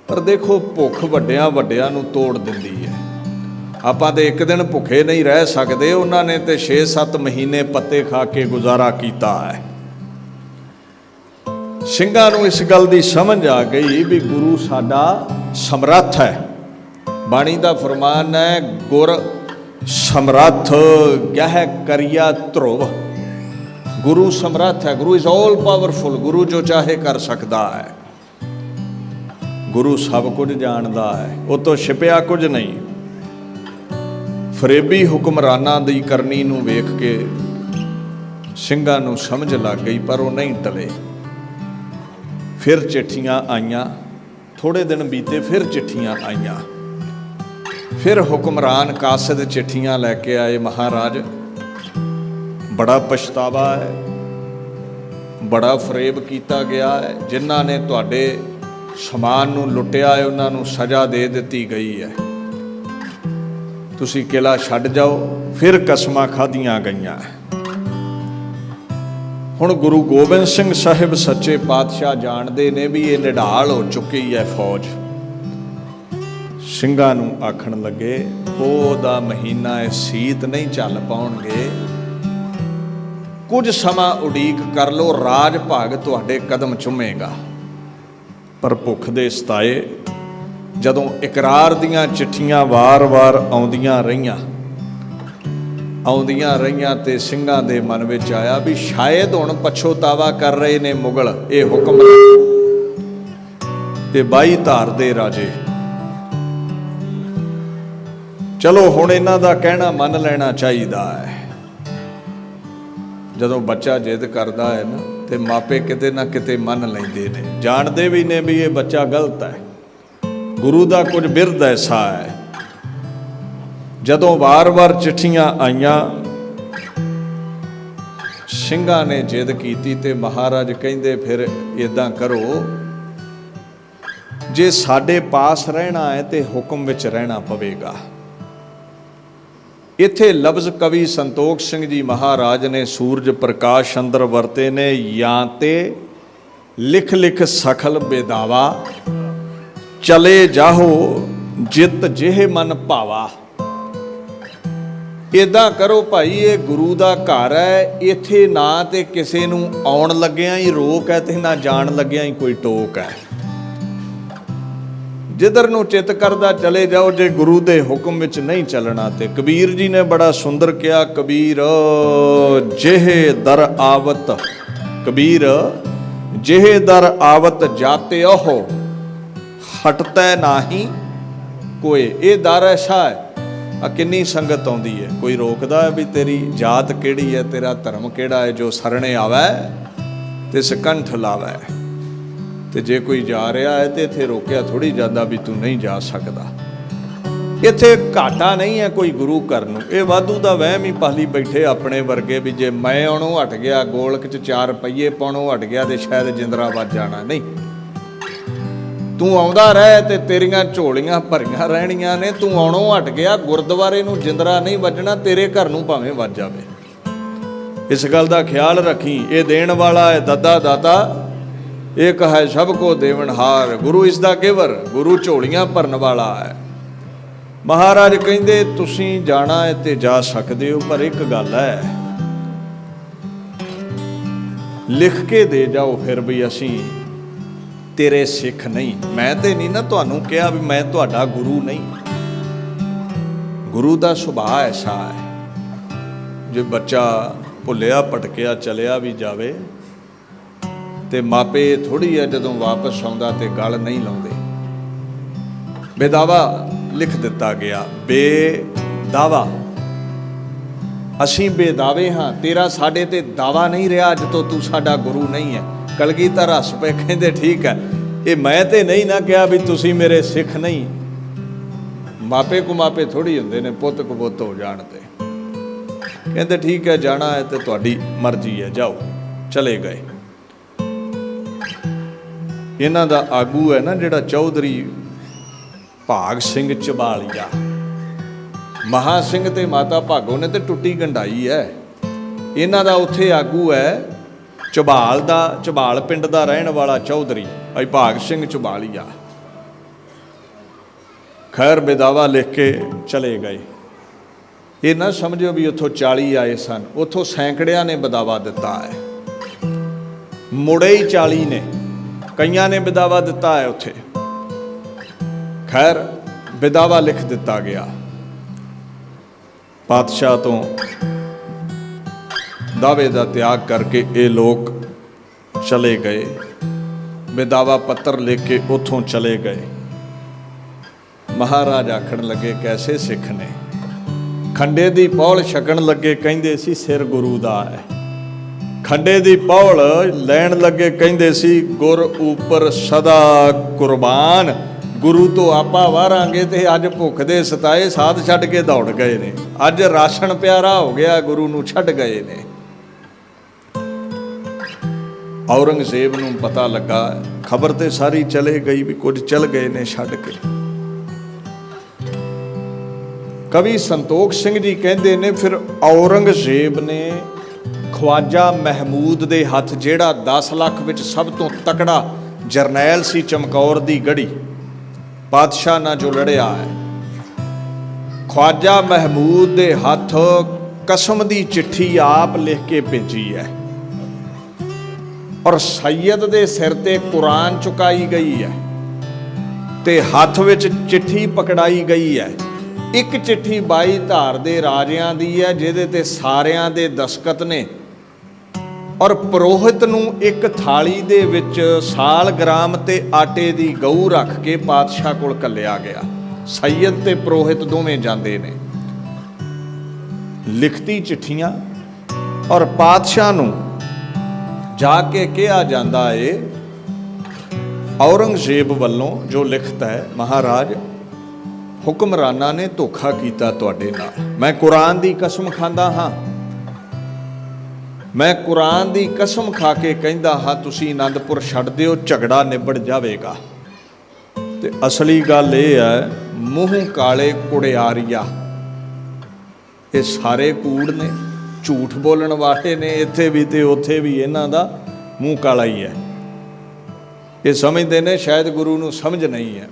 पर देखो भुख वड्डियां वड्डियां नूं तोड़ दिंदी है। आपां ते एक दिन भुखे नहीं रह सकते, उन्होंने तो 6-7 महीने पत्ते खा के गुजारा किया है। ਸਿੰਘਾਂ ਨੂੰ इस गल की समझ आ गई भी गुरु साडा समर्थ है। बाणी का फरमान है, गुर समर्थ गह करिया ध्रुव। गुरु समर्थ है, गुरु इज ऑल पावरफुल। गुरु जो चाहे कर सकता है, गुरु सब कुछ जानता है, वो तो छिपिया कुछ नहीं। फरेबी हुक्मराना दी करनी नूं वेख के ਸਿੰਘਾਂ नूं समझ लग गई, पर वो नहीं टले। फिर चिट्ठियां आईयां, थोड़े दिन बीते, फिर चिट्ठियां आईयां। फिर हुक्मरान कासिद चिट्ठियां लैके आए, महाराज बड़ा पछतावा है, बड़ा फरेब किया गया है, जिन्हां ने तुहाडे समान नूं लुटिया है उन्हां नूं सज़ा दे दित्ती गई है, तुसीं किला छड्ड जाओ। फिर कसमां खाधियां गईयां। हुण गुरु गोबिंद सिंह साहिब सच्चे पातशाह जानते ने भी ये निढाल हो चुकी है फौज। ਸਿੰਘਾਂ ਨੂੰ आखण लगे, पोह दा महीना है, सीत नहीं चल पाउणगे, कुछ समा उड़ीक कर लो, राज भाग तुहाडे कदम चुमेगा। पर भुख दे सताए जदों इकरार दीयां चिट्ठियां वार-वार आउंदियां रहियां ते ਸਿੰਘਾਂ दे मन विच आया भी शायद हुण पछोतावा कर रहे ने मुगल, ये हुक्म ते 22 धार दे राजे। चलो हुण इन्हां दा कहना मन लेना चाहिदा है। जदों बच्चा जिद करदा है ना, ते मापे किते ना किते मन लैंदे ने, जानदे भी ने भी ये बच्चा गलत है, गुरु दा कुछ बिरद ऐसा है। जदों वार-वार चिट्ठियां आईयां, ਸਿੰਘਾਂ ने जिद की ते महाराज कहिंदे फिर इदां करो, जे साडे पास रहना है तो हुक्म विच रहना पवेगा। इत्थे लफ्ज़ कवि संतोख सिंह जी महाराज ने सूरज प्रकाश अंदर वरते ने, या ते लिख लिख सखल बेदावा, चले जाहो जित जेह मन भावा। इदां करो भाई, ये गुरु का घर है, इत्थे ना तो किसी नूं आउण लग्गियां ही रोक है, ते ना जाण लग्गियां ही कोई टोक है। जिधर नूं चित करदा चले जाओ, जे गुरु दे हुक्म विच नहीं चलना। ते कबीर जी ने बड़ा सुंदर कहा, कबीर जेहे दर आवत, कबीर जेहे दर आवत जाते ओहो, हटता नाही कोई। ये दर ऐसा है, किन्नी संगत आउंदी है, कोई रोकदा है भी तेरी जात किहड़ी है, तेरा धर्म किहड़ा है, जो सरणे आवे ते सकंठ लावे। ते जे कोई जा रहा है तो इत्थे रोकिया थोड़ी जांदा भी तू नहीं जा सकदा। इत्थे घाटा नहीं है कोई गुरु घर नूं, ये वाधू दा वहम ही पाली बैठे अपने वर्गे भी जे मैं आउणों हट गया, गोलक च 4 पहिए पाउणों हट गया तो शायद जिंदरा वज जाना। नहीं, तू आउंदा रह ते तेरियां झोलियां भरियां रहणियां ने, तू आउणों हट गया, गुरद्वारे नूं जिंदरा नहीं वजना, तेरे घर नूं भावें वज जावे। इस गल दा ख्याल रखी, ये देण वाला है दद्दा दाता, एक है सबको देवनहार, गुरु इस दा गिवर, गुरु झोलियां भरन वाला है। महाराज कहिंदे तुसीं जाना है ते जा सकदे हो, पर एक गल है, लिख के दे जाओ फिर भी असीं तेरे सिख नहीं। मैं तो नहीं ना तुहानूं कहा भी मैं तुहाडा गुरु नहीं। गुरु का सुभाव ऐसा है, जो बच्चा भुलिया भटकिया चलिया भी जावे तो मापे थोड़ी है जदों वापस आउंदा ते गल नहीं लाउंदे। बेदावा लिख दिता गया, बेदावा असीं बेदावे हाँ, तेरा साडे ते दावा नहीं रहा, अज तो तू साडा गुरु नहीं है। कलगीधर हस पे कहते ठीक है, ये मैं तो नहीं ना कहा भी तुसी मेरे सिख नहीं। मापे को मापे थोड़ी होंदे ने, पुत को पुत हो जानते। कहते ठीक है, जाना है तो तुहाडी मर्जी है, जाओ। चले गए। इन्हां दा आगू है ना जिहड़ा चौधरी भाग सिंह झबालिया, महा सिंह ते माता भागो ने तो टुट्टी गंढाई है। इन्हां दा उत्थे आगू है ਝਬਾਲ ਦਾ, ਝਬਾਲ ਪਿੰਡ ਦਾ ਰਹਿਣ ਵਾਲਾ ਚੌਧਰੀ ਭਾਈ ਭਾਗ ਸਿੰਘ ਝਬਾਲੀਆ। खैर बिदावा लिख के चले गए। ये ना समझो भी उतों 40 आए सन, उतों सैकड़िया ने बिदावा दिता है। मुड़े ही 40 ने, कईयां ने बिदावा दिता है उथे। खैर बिदावा लिख दिता गया। पातशाह तो दावे का त्याग करके ये लोग चले गए। बिदावा पत्र लेके उतों चले गए। महाराज आखण लगे कैसे सिख ने, खंडे दी पौल छकण लगे कहिंदे सी सिर गुरु दा है। खंडे दी पौल लैण लगे कहिंदे सी गुर ऊपर सदा कुर्बान। गुरु तो आपा वारांगे ते अज भुख दे सताए साध छड्ड के दौड़ गए ने। अज राशन प्यारा हो गया, गुरु नूं छड्ड गए ने। औरंगजेब नूं पता लगा, खबर ते सारी चले गई भी कुछ चल गए ने छड्ड के। कवि संतोख सिंह जी कहते ने फिर औरंगजेब ने ख्वाजा महमूद दे हथ, जेड़ा 10 लाख विच सब तो तकड़ा जरनैल सी चमकौर दी गढ़ी, पातशाह नाल जो लड़िया है, ख्वाजा महमूद दे हथ कसम दी चिट्ठी आप लिख के भेजी है और सैयद दे सिर ते कुरान चुकाई गई है ते हथ विच चिट्ठी पकड़ाई गई है। एक चिट्ठी 22 धार दे राजियां दी है जिहदे ते सारियां दे दस्खत ने और पुरोहित नूं एक थाली दे विच साल ग्राम ते आटे दी गऊ रख के पातशाह कोल घल्लिया गया। सैयद ते पुरोहित दोवें जांदे ने, लिखती चिट्ठियां और पातशाह नूं जाके कहा जांदा है औरंगजेब वल्लों जो लिखता है, महाराज हुक्मराना ने धोखा कीता तुहाडे नाल। मैं कुरान दी कसम खांदा हां, मैं कुरान दी कसम खा के कहंदा हां तुसीं आनंदपुर छड्ड दिओ, झगड़ा निबड़ जावेगा। ते असली गल इह है मूँह काले कुड़ियारिया, ये सारे कूड़ ने, झूठ बोलण वाले ने, इत्थे भी ते उत्थे भी इन्हां दा मूँह काला ही है। ये समझते ने शायद गुरु नूं समझ नहीं है।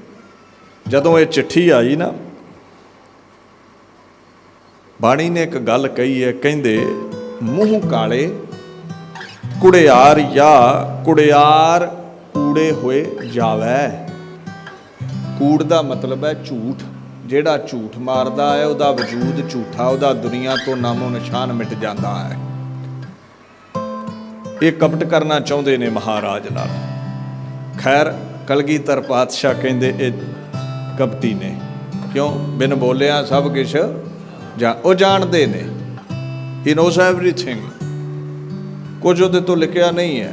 जदों ये चिट्ठी आई ना, बाणी ने एक गल कही है, कहंदे मूँह काले कुड़ियार या कुड़ियार कूड़े होए जावै। कूड़ दा मतलब है झूठ, जेड़ा झूठ मारदा है उहदा वजूद झूठा, उहदा दुनिया तो नामो निशान मिट जाता है। ये कपट करना चाहुंदे ने महाराज नाल। खैर कलगीधर पातशाह कहंदे ये कपटी ने, क्यों बिन बोलिया सब कुछ वो जानते ने, ही नोस एवरीथिंग, कुछ उहदे तो लिखिया नहीं है।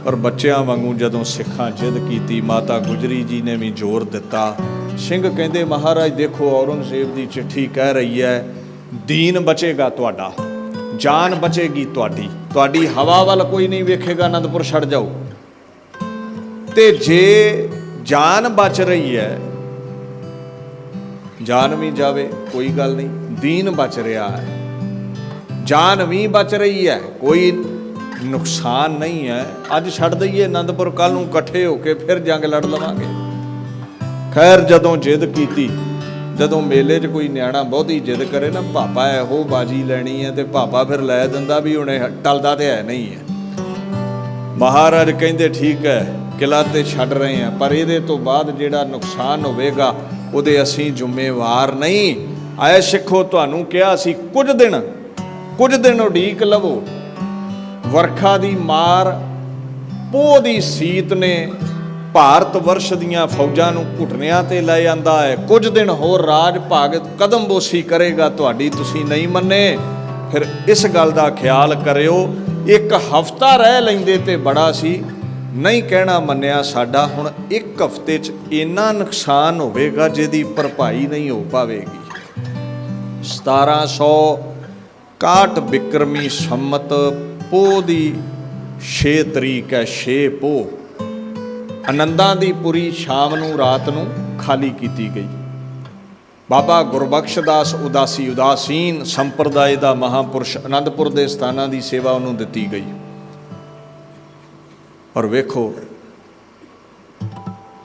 पर बच्चों वांगू जदों सिखां जिद की, माता गुजरी जी ने भी जोर दिता। सिंह कहंदे महाराज देखो औरंगजेब की चिट्ठी कह रही है दीन बचेगा तुहाडा, जान बचेगी तुहाडी, तुहाडी हवा वाल कोई नहीं वेखेगा, आनंदपुर छड़ जाओ। ते जे जान बच रही है, जान भी जावे कोई गल नहीं, दीन बच रहा है, जान भी बच रही है, कोई नुकसान नहीं है। अज छड़ दईए आनंदपुर, कल नूं इकट्ठे होके फिर जंग लड़ लवांगे। खैर जदों जिद की, जदों मेले च कोई न्याणा बहुती जिद करे ना, पापा एहो बाजी लैनी है, तो पापा फिर लै दिंदा भी हुणे टलदा ते है नहीं है। महाराज कहंदे ठीक है किला ते छड्ड रहे हैं, पर इहदे तो बाद जिहड़ा नुकसान होवेगा उहदे असीं जुम्मेवार नहीं। आए सिखो तुहानूं किहा सी कुछ दिन उਡੀਕ लवो। वर्खा दी मार पोह दी सीत ने भारत वर्ष दीआं फौजां नूं घुटनिਆਂ ते लै आंदा है। कुछ दिन होर राज भाग कदमबोसी करेगा तुहाडी, तुसीं नहीं मन्ने, फिर इस गल दा ख्याल करियो। एक हफ्ता रह लैंदे ते बड़ा सी, नहीं कहना मन्निया साडा हुण एक हफ्ते च इन्ना नुकसान होवेगा जिहदी भरपाई नहीं हो पावेगी। 1761 बिक्रमी संमत पोह दी 6 तरीक है, 6 पोह आनंदां दी पुरी शाम नूं रात नूं खाली की गई। बाबा गुरबख्श दास उदासीन संप्रदाय का महापुरुष आनंदपुर के स्थानां की सेवा उन्होंने दिती गई। और वेखो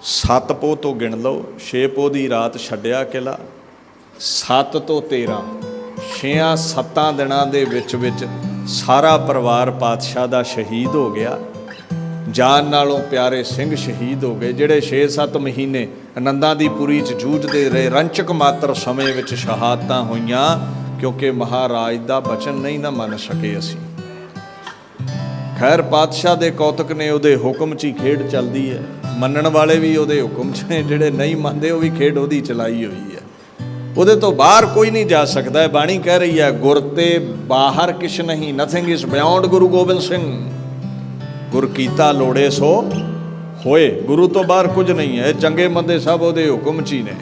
7 ਪੋਹ ਤੋਂ ਗਿਣ ਲਓ, 6 ਪੋਹ ਦੀ ਰਾਤ ਛੱਡਿਆ ਕਿਲਾ, 7 ਤੋਂ 13 6-7 ਦਿਨਾਂ ਦੇ ਵਿੱਚ ਸਾਰਾ ਪਰਿਵਾਰ ਪਾਤਸ਼ਾਹ ਦਾ ਸ਼ਹੀਦ ਹੋ ਗਿਆ। ਜਾਨ ਨਾਲੋਂ ਪਿਆਰੇ ਸਿੰਘ ਸ਼ਹੀਦ ਹੋ ਗਏ, ਜਿਹੜੇ 6-7 ਮਹੀਨੇ ਆਨੰਦਾਂ ਦੀ ਪੁਰੀ 'ਚ ਜੂਝਦੇ ਰਹੇ। ਰੰਚਕ ਮਾਤਰ ਸਮੇਂ ਵਿੱਚ ਸ਼ਹਾਦਤਾਂ ਹੋਈਆਂ, ਕਿਉਂਕਿ ਮਹਾਰਾਜ ਦਾ ਬਚਨ ਨਹੀਂ ਨਾ ਮੰਨ ਸਕੇ ਅਸੀਂ। ਖੈਰ ਪਾਤਸ਼ਾਹ ਦੇ ਕੌਤਕ ਨੇ, ਉਹਦੇ ਹੁਕਮ 'ਚ ਹੀ ਖੇਡ ਚੱਲਦੀ ਹੈ। ਮੰਨਣ ਵਾਲੇ ਵੀ ਉਹਦੇ ਹੁਕਮ 'ਚ ਨੇ, ਜਿਹੜੇ ਨਹੀਂ ਮੰਨਦੇ ਉਹ ਵੀ ਖੇਡ ਉਹਦੀ ਚਲਾਈ ਹੋਈ ਹੈ। ਉਹਦੇ ਤੋਂ ਬਾਹਰ ਕੋਈ ਨਹੀਂ ਜਾ ਸਕਦਾ। ਬਾਣੀ ਕਹਿ ਰਹੀ ਹੈ, ਗੁਰ ਤੇ ਬਾਹਰ ਕਿਛ ਨਹੀਂ, nothing is beyond Guru Gobind Singh. ਗੁਰ ਕੀਤਾ ਲੋੜੇ ਸੋ ਹੋਏ, ਗੁਰੂ ਤੋਂ ਬਾਹਰ ਕੁਝ ਨਹੀਂ ਹੈ। ਚੰਗੇ ਮੰਦੇ ਸਭ ਉਹਦੇ ਹੁਕਮ 'ਚ ਹੀ ਨੇ।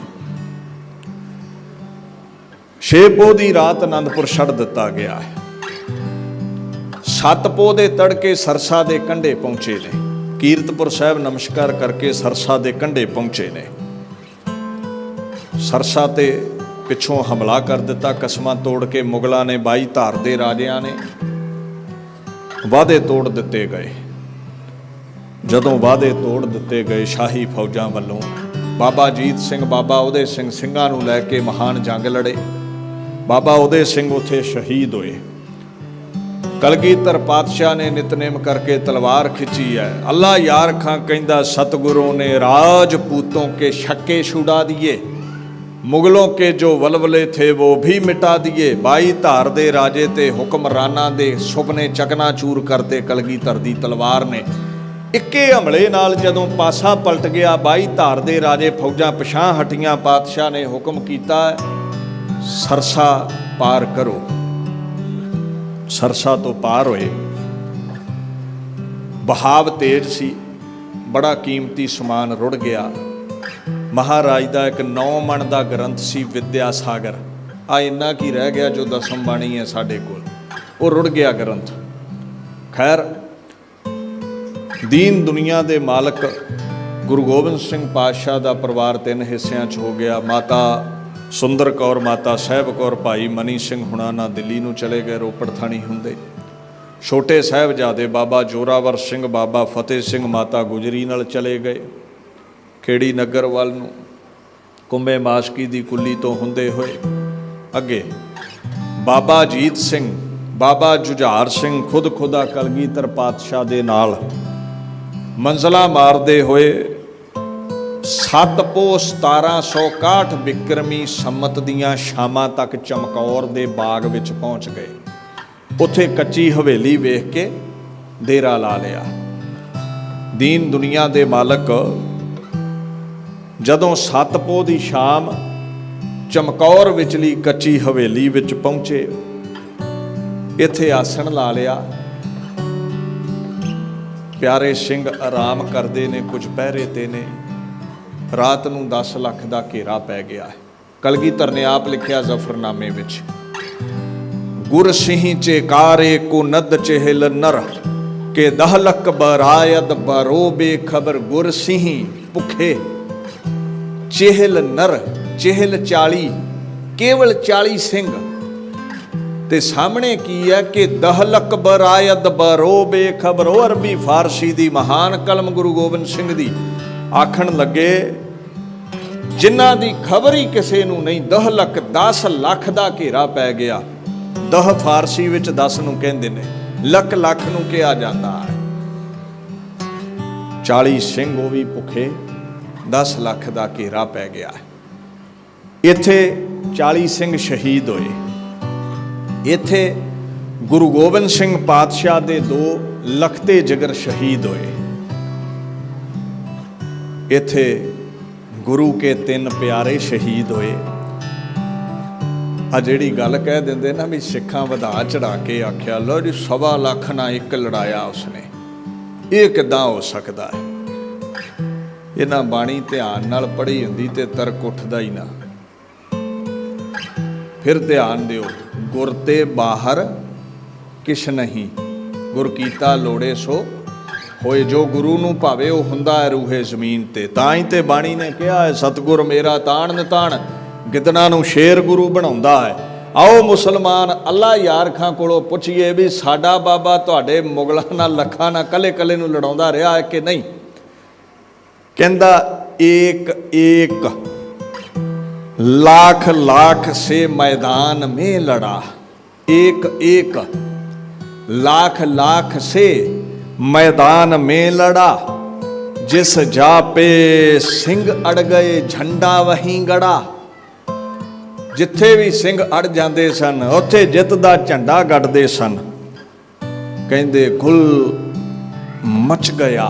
6 ਪੋਹ ਦੀ ਰਾਤ ਆਨੰਦਪੁਰ ਛੱਡ ਦਿੱਤਾ ਗਿਆ ਹੈ। 7 ਪੋਹ ਦੇ ਤੜਕੇ ਸਰਸਾ ਦੇ ਕੰਢੇ ਪਹੁੰਚੇ ਨੇ। ਕੀਰਤਪੁਰ ਸਾਹਿਬ ਨਮਸਕਾਰ ਕਰਕੇ ਸਰਸਾ ਦੇ ਕੰਢੇ ਪਹੁੰਚੇ ਨੇ। ਸਰਸਾ ਤੇ ਪਿੱਛੋਂ ਹਮਲਾ ਕਰ ਦਿੱਤਾ, ਕਸਮਾਂ ਤੋੜ ਕੇ ਮੁਗਲਾਂ ਨੇ, 22 ਧਾਰ ਦੇ ਰਾਜਿਆਂ ਨੇ ਵਾਅਦੇ ਤੋੜ ਦਿੱਤੇ ਗਏ। ਜਦੋਂ ਵਾਅਦੇ ਤੋੜ ਦਿੱਤੇ ਗਏ ਸ਼ਾਹੀ ਫੌਜਾਂ ਵੱਲੋਂ, ਬਾਬਾ ਅਜੀਤ ਸਿੰਘ, ਬਾਬਾ ਉਦੇ ਸਿੰਘ ਸਿੰਘਾਂ ਨੂੰ ਲੈ ਕੇ ਮਹਾਨ ਜੰਗ ਲੜੇ। ਬਾਬਾ ਉਦੇ ਸਿੰਘ ਉੱਥੇ ਸ਼ਹੀਦ ਹੋਏ। ਕਲਗੀਧਰ ਪਾਤਸ਼ਾਹ ਨੇ ਨਿਤਨੇਮ ਕਰਕੇ ਤਲਵਾਰ ਖਿੱਚੀ ਹੈ। ਅੱਲਾ ਯਾਰ ਖਾਂ ਕਹਿੰਦਾ, ਸਤਿਗੁਰੂ ਨੇ राजपूतों के शक्के छुड़ा दिए, मुगलों के जो वलवले थे वो भी मिटा दिए। 22 धार दे राजे ते हुक्मराना दे सुपने चकनाचूर करते कलगीधर दी तलवार ने। इक्के हमले नाल जदों पासा पलट गया, 22 धार दे राजे फौजां पिछां हटियां, पातशाह ने हुक्म कीता, सरसा पार करो। सरसा तो पार होए। बहाव तेज सी, बड़ा कीमती समान रुड़ गया। महाराज का एक 9 मन का ग्रंथ सी विद्या सागर, आ इन्ना की रह गया जो दसम बाणी है साढ़े कोल, वो रुड़ गया ग्रंथ। खैर दीन दुनिया के मालक गुरु गोबिंद सिंह पातशाह का परिवार 3 हिस्सों च हो गया। माता सुंदर कौर, माता साहब कौर, भाई मनी सिंह हुणा ना दिल्ली नूं चले गए, रोपड़ थाणी हुंदे। छोटे साहिबजादे बाबा जोरावर सिंह, बाबा फतेह सिंह, माता गुजरी नाल चले गए खेड़ी नगर वाल नूं। कुंभे माशकी दी कुल्ली तो हुंदे होए अगे बाबा अजीत सिंह, बाबा जुझार सिंह खुद खुदा कलगीधर पातशाह दे नाल मंजिला मारदे होए 7 पोह 1761 बिक्रमी संमत दियां शामां तक चमकौर दे बाग विच पहुँच गए। उत्थे कच्ची हवेली वेख के डेरा ला लिया। दीन दुनिया दे मालक जदों 7 पोह दी शाम चमकौर विचली कच्ची हवेली विच पहुँचे, इत्थे आसन ला लिया। प्यारे सिंह आराम करते ने, कुछ पहरे ते ने। रात नूं 10 लाख का घेरा पै गया है। कलगीधर ने आप लिखिया जफरनामे विच, गुर सिंह चेकारे को नद चेहल नर के 10 लख बरायद बरो बेखबर। गुर सिंह भुखे चेहल नर, चेहल 40, केवल 40 सिंह ते सामने की है कि 10 लख बरायद बरो बेखबर। वो अरबी फारसी दी महान कलम गुरु गोबिंद सिंह दी आखण लगे, जिन्हां दी खबर ही किसी नूं नहीं। 10 लख 10 लाख का घेरा पै गया। 10 फारसी विच 10 नूं कहंदे ने, लख लख नूं कहा जाता है। 40 सिंह वो भी भुखे, 10 लाख का घेरा पै गया है। इत्थे 40 सिंह शहीद होए। इत्थे गुरु गोबिंद सिंह पातशाह दे 2 लखते जिगर शहीद होए। इत्थे गुरु के 3 प्यारे शहीद होए। आ जिहड़ी गल कह देंदे ना भी सिखां वधा चढ़ा के आख्या, लो जी 1.25 लाख ना 1 लड़ाया उसने, ये किदां हो सकता है। इन्हां बाणी ध्यान नाल पढ़ी हुंदी ते तर्क उठदा ही ना। फिर ध्यान दिओ, गुर ते बाहर किश नहीं, गुर कीता लोड़े सो होए। जो गुरु नूं भावे वो हुंदा है रूहे जमीन ते। तां ही ते बाणी ने कहा है, सतगुर मेरा ताण निताण, गिदना नूं शेर गुरु बनाउंदा है। आओ मुसलमान अल्लाह यार खां कोलों पुछिए भी साडा बाबा तुहाडे मुगलां नाल लखां नाल कले कले नूं लड़ाउंदा रहा है कि नहीं। कहता एक एक लाख लाख से मैदान में लड़ा, एक एक लाख लाख से मैदान में लड़ा, जिस जा पे सिंह अड़ गए झंडा वहीं गड़ा। जिथे भी सिंह अड़ जाते सन उत्थे जित दा झंडा गढ़ते सन। कहंदे गुल मच गया,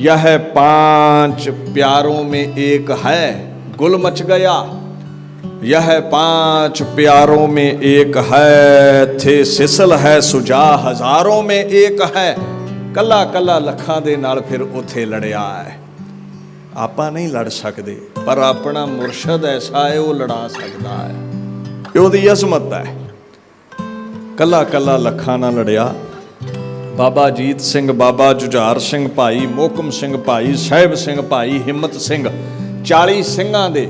यह 5 प्यारों में एक है। गुल मच गया, यह 5 प्यारों में एक है। थे सिसल है सुजा हजारों में एक है। कला कला लखां दे नाल फिर उथे लड़िया है। आपां नहीं लड़ सकते, पर अपना मुरशद ऐसा है वो लड़ा सकता है। ਉਹਦੀ ਅਜ਼ਮਤ है। कला कला लखां नाल लड़िया। बाबा जीत सिंह, बाबा जुझार सिंह भाई, मोहकम सिंह भाई, साहिब सिंह भाई, हिम्मत सिंह, 40 ਸਿੰਘਾਂ ਦੇ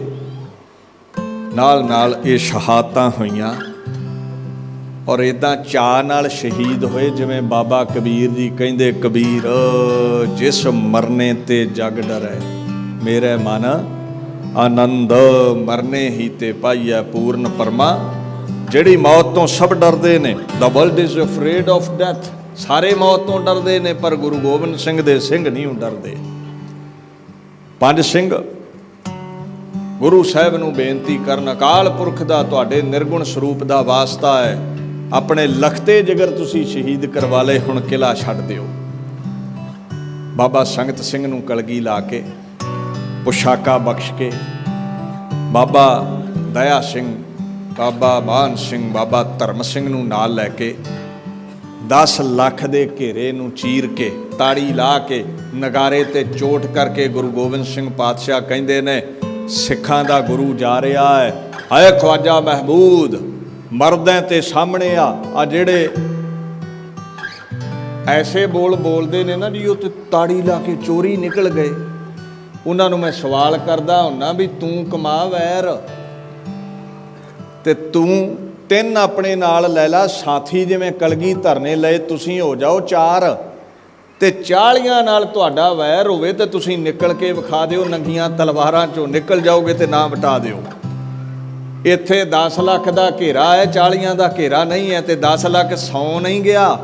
ਨਾਲ ਨਾਲ ਇਹ ਸ਼ਹਾਦਤਾਂ ਹੋਈਆਂ। ਔਰ ਇਦਾਂ ਚਾਅ ਨਾਲ ਸ਼ਹੀਦ ਹੋਏ ਜਿਵੇਂ ਬਾਬਾ ਕਬੀਰ ਜੀ ਕਹਿੰਦੇ, ਕਬੀਰ ਜਿਸ ਮਰਨੇ ਤੇ ਜਗ ਡਰੈ, ਮੇਰੇ ਮਨ ਆਨੰਦ ਮਰਨੇ ਹੀ ਤੇ ਪਾਈਐ ਪੂਰਨ ਪਰਮਾ। ਜਿਹੜੀ ਮੌਤ ਤੋਂ ਸਭ ਡਰਦੇ ਨੇ, the world is afraid of death, ਸਾਰੇ ਮੌਤ ਤੋਂ ਡਰਦੇ ਨੇ, ਪਰ ਗੁਰੂ ਗੋਬਿੰਦ ਸਿੰਘ ਦੇ ਸਿੰਘ ਨਹੀਂ ਡਰਦੇ। 5 ਸਿੰਘ ਗੁਰੂ ਸਾਹਿਬ ਨੂੰ ਬੇਨਤੀ ਕਰਨ, ਅਕਾਲ ਪੁਰਖ ਦਾ ਤੁਹਾਡੇ ਨਿਰਗੁਣ ਸਰੂਪ ਦਾ ਵਾਸਤਾ ਹੈ, ਆਪਣੇ ਲਖਤੇ ਜਿਗਰ ਤੁਸੀਂ ਸ਼ਹੀਦ ਕਰਵਾ ਲਏ, ਹੁਣ ਕਿਲਾ ਛੱਡ ਦਿਓ। ਬਾਬਾ ਸੰਗਤ ਸਿੰਘ ਨੂੰ ਕਲਗੀ ਲਾ ਕੇ, ਪੁਸ਼ਾਕਾ ਬਖਸ਼ ਕੇ, ਬਾਬਾ ਦਇਆ ਸਿੰਘ, ਬਾਬਾ ਮਾਨ ਸਿੰਘ, ਬਾਬਾ ਧਰਮ ਸਿੰਘ ਨੂੰ ਨਾਲ ਲੈ ਕੇ 10 ਲੱਖ ਦੇ ਘੇਰੇ ਨੂੰ ਚੀਰ ਕੇ, ਤਾੜੀ ਲਾ ਕੇ, ਨਗਾਰੇ ਤੇ ਚੋਟ ਕਰਕੇ ਗੁਰੂ ਗੋਬਿੰਦ ਸਿੰਘ ਪਾਤਸ਼ਾਹ ਕਹਿੰਦੇ ਨੇ, ਸਿੱਖਾਂ ਦਾ ਗੁਰੂ ਜਾ ਰਿਹਾ ਹੈ। ਹਾਏ ਖਵਾਜਾ ਮਹਿਮੂਦ, ਮਰਦਾਂ ਤੇ ਸਾਹਮਣੇ ਆ ਜਿਹੜੇ ਐਸੇ ਬੋਲ ਬੋਲਦੇ ਨੇ ਨਾ ਜੀ, ਉਹ ਤੇ ਤਾੜੀ ਲਾ ਕੇ ਚੋਰੀ ਨਿਕਲ ਗਏ। ਉਹਨਾਂ ਨੂੰ ਮੈਂ ਸਵਾਲ ਕਰਦਾ ਹੁੰਨਾ ਵੀ ਤੂੰ ਕਮਾ ਵੈਰ ਤੇ ਤੂੰ 3 ਆਪਣੇ ਨਾਲ ਲੈ ਲਾ ਸਾਥੀ, ਜਿਵੇਂ ਕਲਗੀ ਧਰਨੇ ਲਏ ਤੁਸੀਂ ਹੋ ਜਾਓ 4, ਤੇ 40 ਨਾਲ ਤੁਹਾਡਾ ਵੈਰ ਹੋਵੇ ਤੇ ਤੁਸੀਂ ਨਿਕਲ ਕੇ ਵਿਖਾ ਦਿਓ, ਨੰਗੀਆਂ ਤਲਵਾਰਾਂ ਚੋਂ ਨਿਕਲ ਜਾਓਗੇ ਤੇ ਨਾ ਵਟਾ ਦਿਓ। ਇੱਥੇ 10 ਲੱਖ ਦਾ ਘੇਰਾ ਹੈ, 40 ਦਾ ਘੇਰਾ ਨਹੀਂ ਹੈ, ਤੇ 10 ਲੱਖ 100 ਨਹੀਂ ਗਿਆ।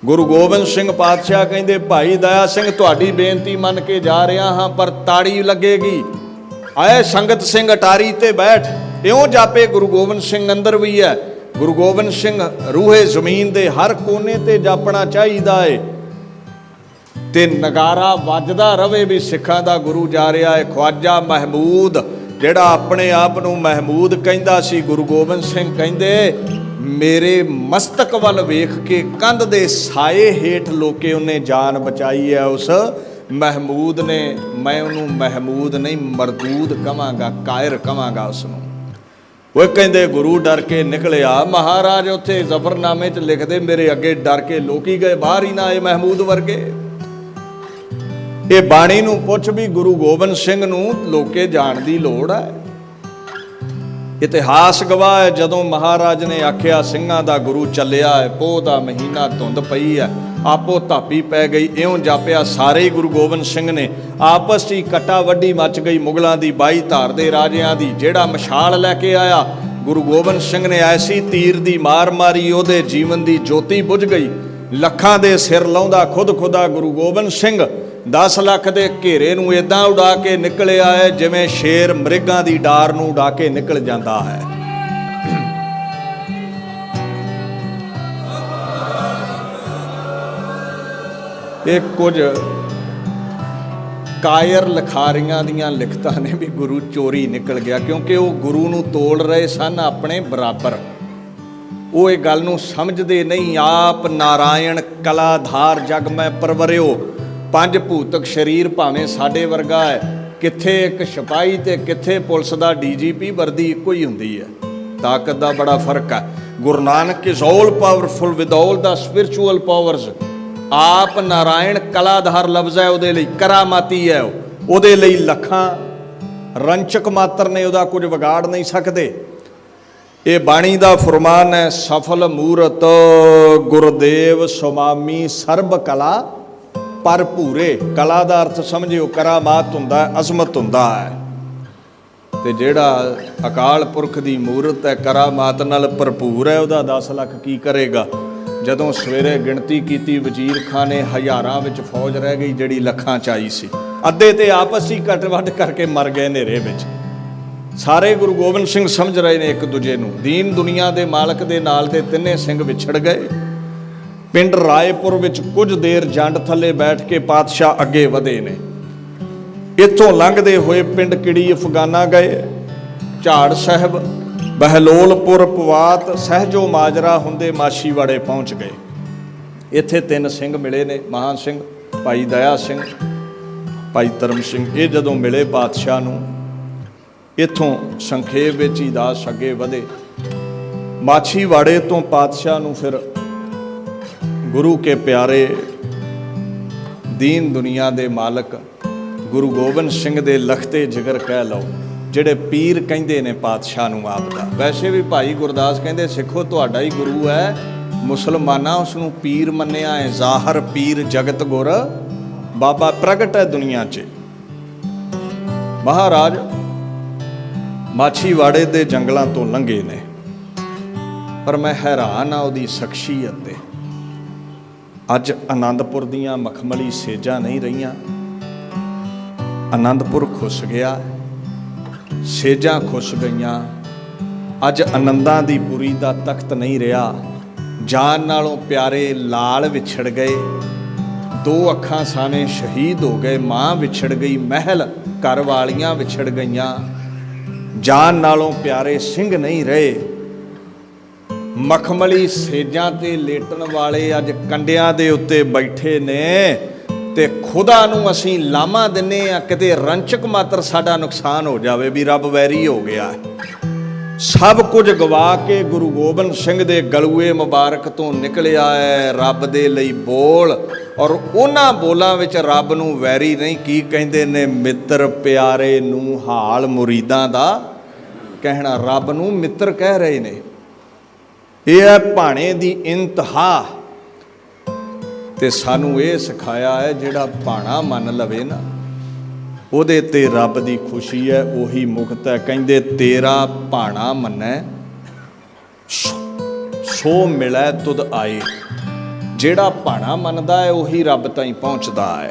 ਗੁਰੂ ਗੋਬਿੰਦ ਸਿੰਘ ਪਾਤਸ਼ਾਹ ਕਹਿੰਦੇ, ਭਾਈ ਦਇਆ ਸਿੰਘ ਤੁਹਾਡੀ ਬੇਨਤੀ ਮੰਨ ਕੇ ਜਾ ਰਿਹਾ ਹਾਂ, ਪਰ ਤਾੜੀ ਲੱਗੇਗੀ। ਆਏ ਸੰਗਤ ਸਿੰਘ ਅਟਾਰੀ ਤੇ ਬੈਠ, ਇਉਂ ਜਾਪੇ ਗੁਰੂ ਗੋਬਿੰਦ ਸਿੰਘ ਅੰਦਰ ਵੀ ਹੈ। ਗੁਰੂ ਗੋਬਿੰਦ ਸਿੰਘ ਰੂਹੇ ਜ਼ਮੀਨ ਦੇ ਹਰ ਕੋਨੇ ਤੇ ਜਾਪਣਾ ਚਾਹੀਦਾ ਏ, ਤੇ ਨਗਾਰਾ ਵੱਜਦਾ ਰਵੇ ਵੀ ਸਿੱਖਾਂ ਦਾ ਗੁਰੂ ਜਾ ਰਿਹਾ ਹੈ। ਖਵਾਜਾ ਮਹਿਮੂਦ, ਜਿਹੜਾ ਆਪਣੇ ਆਪ ਨੂੰ ਮਹਿਮੂਦ ਕਹਿੰਦਾ ਸੀ, ਗੁਰੂ ਗੋਬਿੰਦ ਸਿੰਘ ਕਹਿੰਦੇ, ਮੇਰੇ ਮਸਤਕ ਵੱਲ ਵੇਖ ਕੇ ਕੰਧ ਦੇ ਸਾਏ ਹੇਠ ਲੋਕੇ ਉਹਨੇ ਜਾਨ ਬਚਾਈ ਹੈ ਉਸ ਮਹਿਮੂਦ ਨੇ। ਮੈਂ ਉਹਨੂੰ ਮਹਿਮੂਦ ਨਹੀਂ ਮਰਦੂਦ ਕਵਾਂਗਾ, ਕਾਇਰ ਕਵਾਂਗਾ ਉਸ ਨੂੰ। ਉਹ ਕਹਿੰਦੇ ਗੁਰੂ ਡਰ ਕੇ ਨਿਕਲਿਆ। ਮਹਾਰਾਜ ਉੱਥੇ ਜ਼ਫਰਨਾਮੇ 'ਚ ਲਿਖਦੇ, ਮੇਰੇ ਅੱਗੇ ਡਰ ਕੇ ਲੋਕੀ ਗਏ, ਬਾਹਰ ਹੀ ਨਾ ਆਏ ਮਹਿਮੂਦ ਵਰਗੇ। ਇਹ ਬਾਣੀ ਨੂੰ ਪੁੱਛ ਵੀ ਗੁਰੂ ਗੋਬਿੰਦ ਸਿੰਘ ਨੂੰ ਲੋਕੇ ਜਾਣ ਦੀ ਲੋੜ ਹੈ। ਇਤਿਹਾਸ ਗਵਾਹ ਹੈ, ਜਦੋਂ ਮਹਾਰਾਜ ਨੇ ਆਖਿਆ ਸਿੰਘਾਂ ਦਾ ਗੁਰੂ ਚੱਲਿਆ ਹੈ, ਪੋਹ ਦਾ ਮਹੀਨਾ, ਧੁੰਦ ਪਈ ਹੈ, ਆਪੋ ਧਾਪੀ ਪੈ ਗਈ, ਇਉਂ ਜਾਪਿਆ ਸਾਰੇ ਹੀ ਗੁਰੂ ਗੋਬਿੰਦ ਸਿੰਘ ਨੇ ਆਪਸ 'ਚ ਹੀ ਕੱਟਾ ਵੱਢੀ ਮੱਚ ਗਈ ਮੁਗਲਾਂ ਦੀ, 22 ਧਾਰ ਦੇ ਰਾਜਿਆਂ ਦੀ। ਜਿਹੜਾ ਮਸ਼ਾਲ ਲੈ ਕੇ ਆਇਆ ਗੁਰੂ ਗੋਬਿੰਦ ਸਿੰਘ ਨੇ, ਐਸੀ ਤੀਰ ਦੀ ਮਾਰ ਮਾਰੀ, ਉਹਦੇ ਜੀਵਨ ਦੀ ਜੋਤੀ ਬੁਝ ਗਈ। ਲੱਖਾਂ ਦੇ ਸਿਰ ਲਾਉਂਦਾ ਖੁਦ ਖੁਦਾ ਗੁਰੂ ਗੋਬਿੰਦ ਸਿੰਘ 10 ਲੱਖ ਦੇ ਘੇਰੇ ਨੂੰ ਇਦਾਂ ਉਡਾ ਕੇ ਨਿਕਲਿਆ ਹੈ ਜਿਵੇਂ ਸ਼ੇਰ ਮ੍ਰਿਗਾਂ ਦੀ ਡਾਰ ਨੂੰ ਉਡਾ ਕੇ ਨਿਕਲ ਜਾਂਦਾ ਹੈ। ਇਹ ਕੁਝ ਕਾਇਰ ਲਿਖਾਰੀਆਂ ਦੀਆਂ ਲਿਖਤਾਂ ਨੇ ਵੀ ਗੁਰੂ ਚੋਰੀ ਨਿਕਲ ਗਿਆ, ਕਿਉਂਕਿ ਉਹ ਗੁਰੂ ਨੂੰ ਤੋਲ ਰਹੇ ਸਨ ਆਪਣੇ ਬਰਾਬਰ। ਉਹ ਇਹ ਗੱਲ ਨੂੰ ਸਮਝਦੇ ਨਹੀਂ। ਆਪ ਨਾਰਾਇਣ ਕਲਾਧਾਰ ਜਗ ਮੈਂ ਪਰਵਰਿਓ, 5 ਭੂਤਕ ਸਰੀਰ ਭਾਵੇਂ ਸਾਡੇ ਵਰਗਾ ਹੈ, ਕਿੱਥੇ ਇੱਕ ਸਿਪਾਹੀ ਤੇ ਕਿੱਥੇ ਪੁਲਿਸ ਦਾ DGP, ਵਰਦੀ ਇੱਕੋ ਹੀ ਹੁੰਦੀ ਹੈ, ਤਾਕਤ ਦਾ ਬੜਾ ਫਰਕ ਹੈ। Guru Nanak is all powerful with all the spiritual powers. ਆਪ ਨਾਰਾਇਣ ਕਲਾਧਾਰ ਲਫ਼ਜ਼ ਹੈ, ਉਹਦੇ ਲਈ ਕਰਾਮਾਤੀ ਹੈ, ਉਹਦੇ ਲਈ ਲੱਖਾਂ ਰੰਚਕ ਮਾਤਰ ਨੇ, ਉਹਦਾ ਕੁਝ ਵਿਗਾੜ ਨਹੀਂ ਸਕਦੇ। ਇਹ ਬਾਣੀ ਦਾ ਫਰਮਾਨ ਹੈ, ਸਫਲ ਮੂਰਤ ਗੁਰਦੇਵ ਸੁਮਾਮੀ ਸਰਬ ਕਲਾ ਭਰਪੂਰੇ, ਕਲਾ ਦਾ ਅਰਥ ਸਮਝਿਓ ਕਰਾਮਾਤ ਹੁੰਦਾ, ਅਜ਼ਮਤ ਹੁੰਦਾ ਹੈ। ਤੇ ਜਿਹੜਾ ਅਕਾਲ ਪੁਰਖ ਦੀ ਮੂਰਤ ਹੈ, ਕਰਾਮਾਤ ਨਾਲ ਭਰਪੂਰ ਹੈ, ਉਹਦਾ 10 ਲੱਖ ਕੀ ਕਰੇਗਾ। ਜਦੋਂ ਸਵੇਰੇ ਗਿਣਤੀ ਕੀਤੀ ਵਜ਼ੀਰ ਖਾਂ ਨੇ, ਹਜ਼ਾਰਾਂ ਵਿੱਚ ਫੌਜ ਰਹਿ ਗਈ ਜਿਹੜੀ ਲੱਖਾਂ 'ਚ ਆਈ ਸੀ। ਅੱਧੇ ਤੇ ਆਪਸ ਹੀ ਕੱਟ ਵੱਢ ਕਰਕੇ ਮਰ ਗਏ ਹਨੇਰੇ ਵਿੱਚ। ਸਾਰੇ ਗੁਰੂ ਗੋਬਿੰਦ ਸਿੰਘ ਸਮਝ ਰਹੇ ਨੇ ਇੱਕ ਦੂਜੇ ਨੂੰ। ਦੀਨ ਦੁਨੀਆ ਦੇ ਮਾਲਕ ਦੇ ਨਾਲ ਦੇ ਤਿੰਨੇ ਸਿੰਘ ਵਿਛੜ ਗਏ। ਪਿੰਡ ਰਾਏਪੁਰ ਵਿੱਚ ਕੁਝ ਦੇਰ ਜੰਡ ਥੱਲੇ ਬੈਠ ਕੇ ਪਾਤਸ਼ਾਹ ਅੱਗੇ ਵਧੇ ਨੇ। ਇੱਥੋਂ ਲੰਘਦੇ ਹੋਏ ਪਿੰਡ ਕਿੜੀ ਅਫਗਾਨਾ ਗਏ, ਝਾੜ ਸਾਹਿਬ, ਬਹਿਲੋਲਪੁਰ, ਪਵਾਤ, ਸਹਿਜੋ ਮਾਜਰਾ ਹੁੰਦੇ ਮਾਛੀਵਾੜੇ ਪਹੁੰਚ ਗਏ। ਇੱਥੇ 3 ਸਿੰਘ ਮਿਲੇ ਨੇ, ਮਹਾਨ ਸਿੰਘ ਭਾਈ ਦਇਆ ਸਿੰਘ, ਭਾਈ ਧਰਮ ਸਿੰਘ। ਇਹ ਜਦੋਂ ਮਿਲੇ ਪਾਤਸ਼ਾਹ ਨੂੰ, ਇੱਥੋਂ ਸੰਖੇਪ ਵਿੱਚ ਹੀ ਦਾਸ ਅੱਗੇ ਵਧੇ। ਮਾਛੀਵਾੜੇ ਤੋਂ ਪਾਤਸ਼ਾਹ ਨੂੰ ਫਿਰ ਗੁਰੂ ਕੇ ਪਿਆਰੇ, ਦੀਨ ਦੁਨੀਆ ਦੇ ਮਾਲਕ ਗੁਰੂ ਗੋਬਿੰਦ ਸਿੰਘ ਦੇ ਲਖਤੇ ਜਿਗਰ ਕਹਿ ਲਓ, ਜਿਹੜੇ ਪੀਰ ਕਹਿੰਦੇ ਨੇ ਪਾਤਸ਼ਾਹ ਨੂੰ ਆਪ ਦਾ। ਵੈਸੇ ਵੀ ਭਾਈ ਗੁਰਦਾਸ ਕਹਿੰਦੇ ਸਿੱਖੋ ਤੁਹਾਡਾ ਹੀ ਗੁਰੂ ਹੈ, ਮੁਸਲਮਾਨਾਂ ਉਸ ਨੂੰ ਪੀਰ ਮੰਨਿਆ ਹੈ। ਜ਼ਾਹਰ ਪੀਰ ਜਗਤ ਗੁਰ ਬਾਬਾ ਪ੍ਰਗਟ ਹੈ ਦੁਨੀਆ 'ਚ। ਮਹਾਰਾਜ ਮਾਛੀਵਾੜੇ ਦੇ ਜੰਗਲਾਂ ਤੋਂ ਲੰਘੇ ਨੇ, ਪਰ ਮੈਂ ਹੈਰਾਨ ਆ ਉਹਦੀ ਸ਼ਖਸੀਅਤ ਤੇ। ਅੱਜ ਆਨੰਦਪੁਰ ਦੀਆਂ ਮਖਮਲੀ ਸੇਜਾਂ ਨਹੀਂ ਰਹੀਆਂ, ਆਨੰਦਪੁਰ ਖੁੱਸ ਗਿਆ, ਸੇਜਾਂ ਖੁੱਸ ਗਈਆਂ। ਅੱਜ ਆਨੰਦਾਂ ਦੀ ਪੁਰੀ ਦਾ ਤਖਤ ਨਹੀਂ ਰਿਹਾ। ਜਾਨ ਨਾਲੋਂ ਪਿਆਰੇ ਲਾਲ ਵਿਛੜ ਗਏ, 2 ਅੱਖਾਂ ਸਾਨੇ ਸ਼ਹੀਦ ਹੋ ਗਏ, ਮਾਂ ਵਿਛੜ ਗਈ, ਮਹਿਲ ਘਰ ਵਾਲੀਆਂ ਵਿਛੜ ਗਈਆਂ। ਜਾਨ ਨਾਲੋਂ ਪਿਆਰੇ ਸਿੰਘ ਨਹੀਂ ਰਹੇ। ਮਖਮਲੀ ਸੇਜਾਂ ਤੇ ਲੇਟਣ ਵਾਲੇ ਅੱਜ ਕੰਡਿਆਂ ਦੇ ਉੱਤੇ ਬੈਠੇ ਨੇ, ਤੇ ਖੁਦਾ ਨੂੰ ਅਸੀਂ ਲਾਮਾ ਦਿੰਨੇ ਆ ਕਿਤੇ ਰੰਚਕ ਮਾਤਰ ਸਾਡਾ ਨੁਕਸਾਨ ਹੋ ਜਾਵੇ ਵੀ ਰੱਬ ਵੈਰੀ ਹੋ ਗਿਆ। ਸਭ ਕੁਝ ਗਵਾ ਕੇ ਗੁਰੂ ਗੋਬਿੰਦ ਸਿੰਘ ਦੇ ਗਲੂਏ ਮੁਬਾਰਕ ਤੋਂ ਨਿਕਲਿਆ ਹੈ ਰੱਬ ਦੇ ਲਈ ਬੋਲ, ਔਰ ਉਹਨਾਂ ਬੋਲਾਂ ਵਿੱਚ ਰੱਬ ਨੂੰ ਵੈਰੀ ਨਹੀਂ, ਕੀ ਕਹਿੰਦੇ ਨੇ, ਮਿੱਤਰ ਪਿਆਰੇ ਨੂੰ ਹਾਲ ਮੁਰੀਦਾਂ ਦਾ ਕਹਿਣਾ। ਰੱਬ ਨੂੰ ਮਿੱਤਰ ਕਹਿ ਰਹੇ ਨੇ। ਇਹ ਹੈ ਭਾਣੇ ਦੀ ਇੰਤਹਾ। ਤੇ ਸਾਨੂੰ ਇਹ ਸਿਖਾਇਆ ਹੈ ਜਿਹੜਾ ਭਾਣਾ ਮੰਨ ਲਵੇ ਨਾ, ਉਹਦੇ ਤੇ ਰੱਬ ਦੀ ਖੁਸ਼ੀ ਹੈ, ਉਹੀ ਮੁਕਤ ਹੈ। ਕਹਿੰਦੇ ਤੇਰਾ ਭਾਣਾ ਮੰਨੈ ਸੋ ਮਿਲੈ ਤੁਧ ਆਏ। ਜਿਹੜਾ ਭਾਣਾ ਮੰਨਦਾ ਹੈ ਉਹੀ ਰੱਬ ਤਾਈਂ ਪਹੁੰਚਦਾ ਹੈ।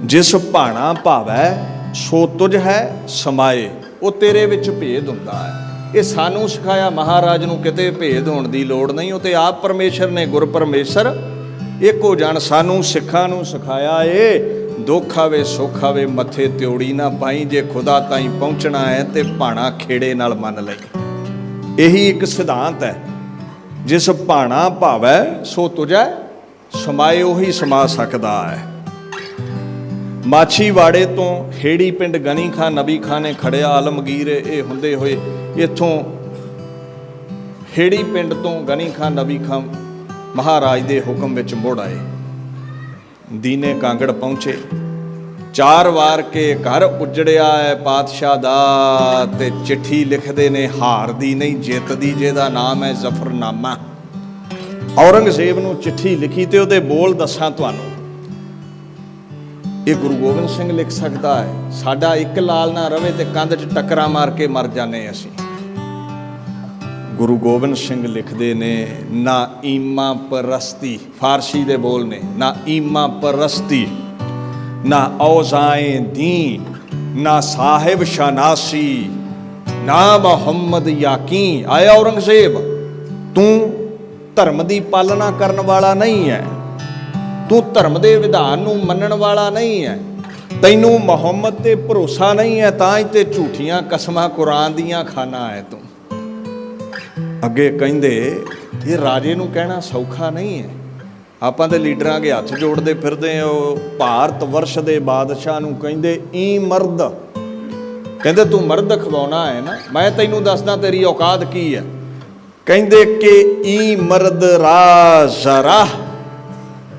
ਜਿਸ ਭਾਣਾ ਭਾਵੈ ਸੋ ਤੁਝ ਹੈ ਸਮਾਏ। ਉਹ ਤੇਰੇ ਵਿੱਚ ਭੇਦ ਹੁੰਦਾ ਹੈ। ਇਹ ਸਾਨੂੰ ਸਿਖਾਇਆ ਮਹਾਰਾਜ ਨੂੰ, ਕਿਤੇ ਭੇਦ ਹੋਣ ਦੀ ਲੋੜ ਨਹੀਂ। ਉਹ ਤੇ ਆਪ ਪਰਮੇਸ਼ਰ ਨੇ, ਗੁਰ ਪਰਮੇਸ਼ਰ ਇੱਕੋ ਜਾਣ। ਸਾਨੂੰ ਸਿੱਖਾਂ ਨੂੰ ਸਿਖਾਇਆ ਏ, ਦੁੱਖ ਆਵੇ ਸੁੱਖ ਆਵੇ ਮੱਥੇ ਤਿਉੜੀ ਨਾ ਪਾਈ। ਜੇ ਖੁਦਾ ਤਾਈਂ ਪਹੁੰਚਣਾ ਹੈ ਤੇ ਭਾਣਾ ਖੇੜੇ ਨਾਲ ਮੰਨ ਲਈ। ਇਹੀ ਇੱਕ ਸਿਧਾਂਤ ਹੈ। ਜਿਸ ਭਾਣਾ ਭਾਵੈ ਸੋ ਤੁਝੈ ਸਮਾਏ, ਉਹੀ ਸਮਾ ਸਕਦਾ ਹੈ। ਮਾਛੀਵਾੜੇ ਤੋਂ ਖੇੜੀ ਪਿੰਡ ਗਨੀ ਖਾਂ ਨਬੀ ਖਾਂ ਨੇ ਖੜਿਆ। ਆਲਮਗੀਰ ਇਹ ਹੁੰਦੇ ਹੋਏ ਇੱਥੋਂ ਖੇੜੀ ਪਿੰਡ ਤੋਂ ਗਨੀ ਖਾਂ ਨਬੀ ਖਾਂ ਮਹਾਰਾਜ ਦੇ ਹੁਕਮ ਵਿੱਚ ਮੁੜ ਆਏ। ਦੀਨੇ ਕਾਂਗੜ ਪਹੁੰਚੇ। 4 ਵਾਰ ਕੇ ਘਰ ਉਜੜਿਆ ਹੈ ਪਾਤਸ਼ਾਹ ਦਾ, ਤੇ ਚਿੱਠੀ ਲਿਖਦੇ ਨੇ ਹਾਰ ਦੀ ਨਹੀਂ ਜਿੱਤ ਦੀ, ਜਿਹਦਾ ਨਾਮ ਹੈ ਜ਼ਫਰਨਾਮਾ। ਔਰੰਗਜ਼ੇਬ ਨੂੰ ਚਿੱਠੀ ਲਿਖੀ ਤੇ ਉਹਦੇ ਬੋਲ ਦੱਸਾਂ ਤੁਹਾਨੂੰ। ਇਹ ਗੁਰੂ ਗੋਬਿੰਦ ਸਿੰਘ ਲਿਖ ਸਕਦਾ ਹੈ। ਸਾਡਾ ਇੱਕ ਲਾਲ ਨਾ ਰਵੇ ਤੇ ਕੰਧ 'ਚ ਟੱਕਰਾਂ ਮਾਰ ਕੇ ਮਰ ਜਾਂਦੇ ਅਸੀਂ। ਗੁਰੂ ਗੋਬਿੰਦ ਸਿੰਘ ਲਿਖਦੇ ਨੇ, ਨਾ ਈਮਾ ਪਰਸਤੀ, ਫਾਰਸੀ ਦੇ ਬੋਲ ਨੇ, ਨਾ ਈਮਾ ਪਰਸਤੀ, ਨਾ ਔਜ਼ਾਏ ਦੀ, ਨਾ ਸਾਹਿਬ ਸ਼ਾਨਾਸੀ, ਨਾ ਮੁਹੰਮਦ ਯਾਕੀ। ਆਏ ਔਰੰਗਜ਼ੇਬ, ਤੂੰ ਧਰਮ ਦੀ ਪਾਲਣਾ ਕਰਨ ਵਾਲਾ ਨਹੀਂ ਹੈ, ਤੂੰ ਧਰਮ ਦੇ ਵਿਧਾਨ ਨੂੰ ਮੰਨਣ ਵਾਲਾ ਨਹੀਂ ਹੈ, ਤੈਨੂੰ ਮੁਹੰਮਦ ਤੇ ਭਰੋਸਾ ਨਹੀਂ ਹੈ, ਤਾਂ ਹੀ ਤੇ ਝੂਠੀਆਂ ਕਸਮਾਂ ਕੁਰਾਨ ਦੀਆਂ ਖਾਨਾ ਹੈ ਤੂੰ। ਅੱਗੇ ਕਹਿੰਦੇ ਇਹ ਰਾਜੇ ਨੂੰ ਕਹਿਣਾ ਸੌਖਾ ਨਹੀਂ ਹੈ। ਆਪਾਂ ਦੇ ਲੀਡਰਾਂ ਅੱਗੇ ਹੱਥ ਜੋੜਦੇ ਫਿਰਦੇ ਆ। ਉਹ ਭਾਰਤ ਵਰਸ਼ ਦੇ ਬਾਦਸ਼ਾਹ ਨੂੰ ਕਹਿੰਦੇ ਈ ਮਰਦ, ਕਹਿੰਦੇ ਤੂੰ ਮਰਦ ਖਵਾਉਣਾ ਹੈ ਨਾ, ਮੈਂ ਤੈਨੂੰ ਦੱਸਦਾ ਤੇਰੀ ਔਕਾਤ ਕੀ ਹੈ। ਕਹਿੰਦੇ ਕਿ ਈ ਮਰਦ ਰਾਜ਼ਰਾ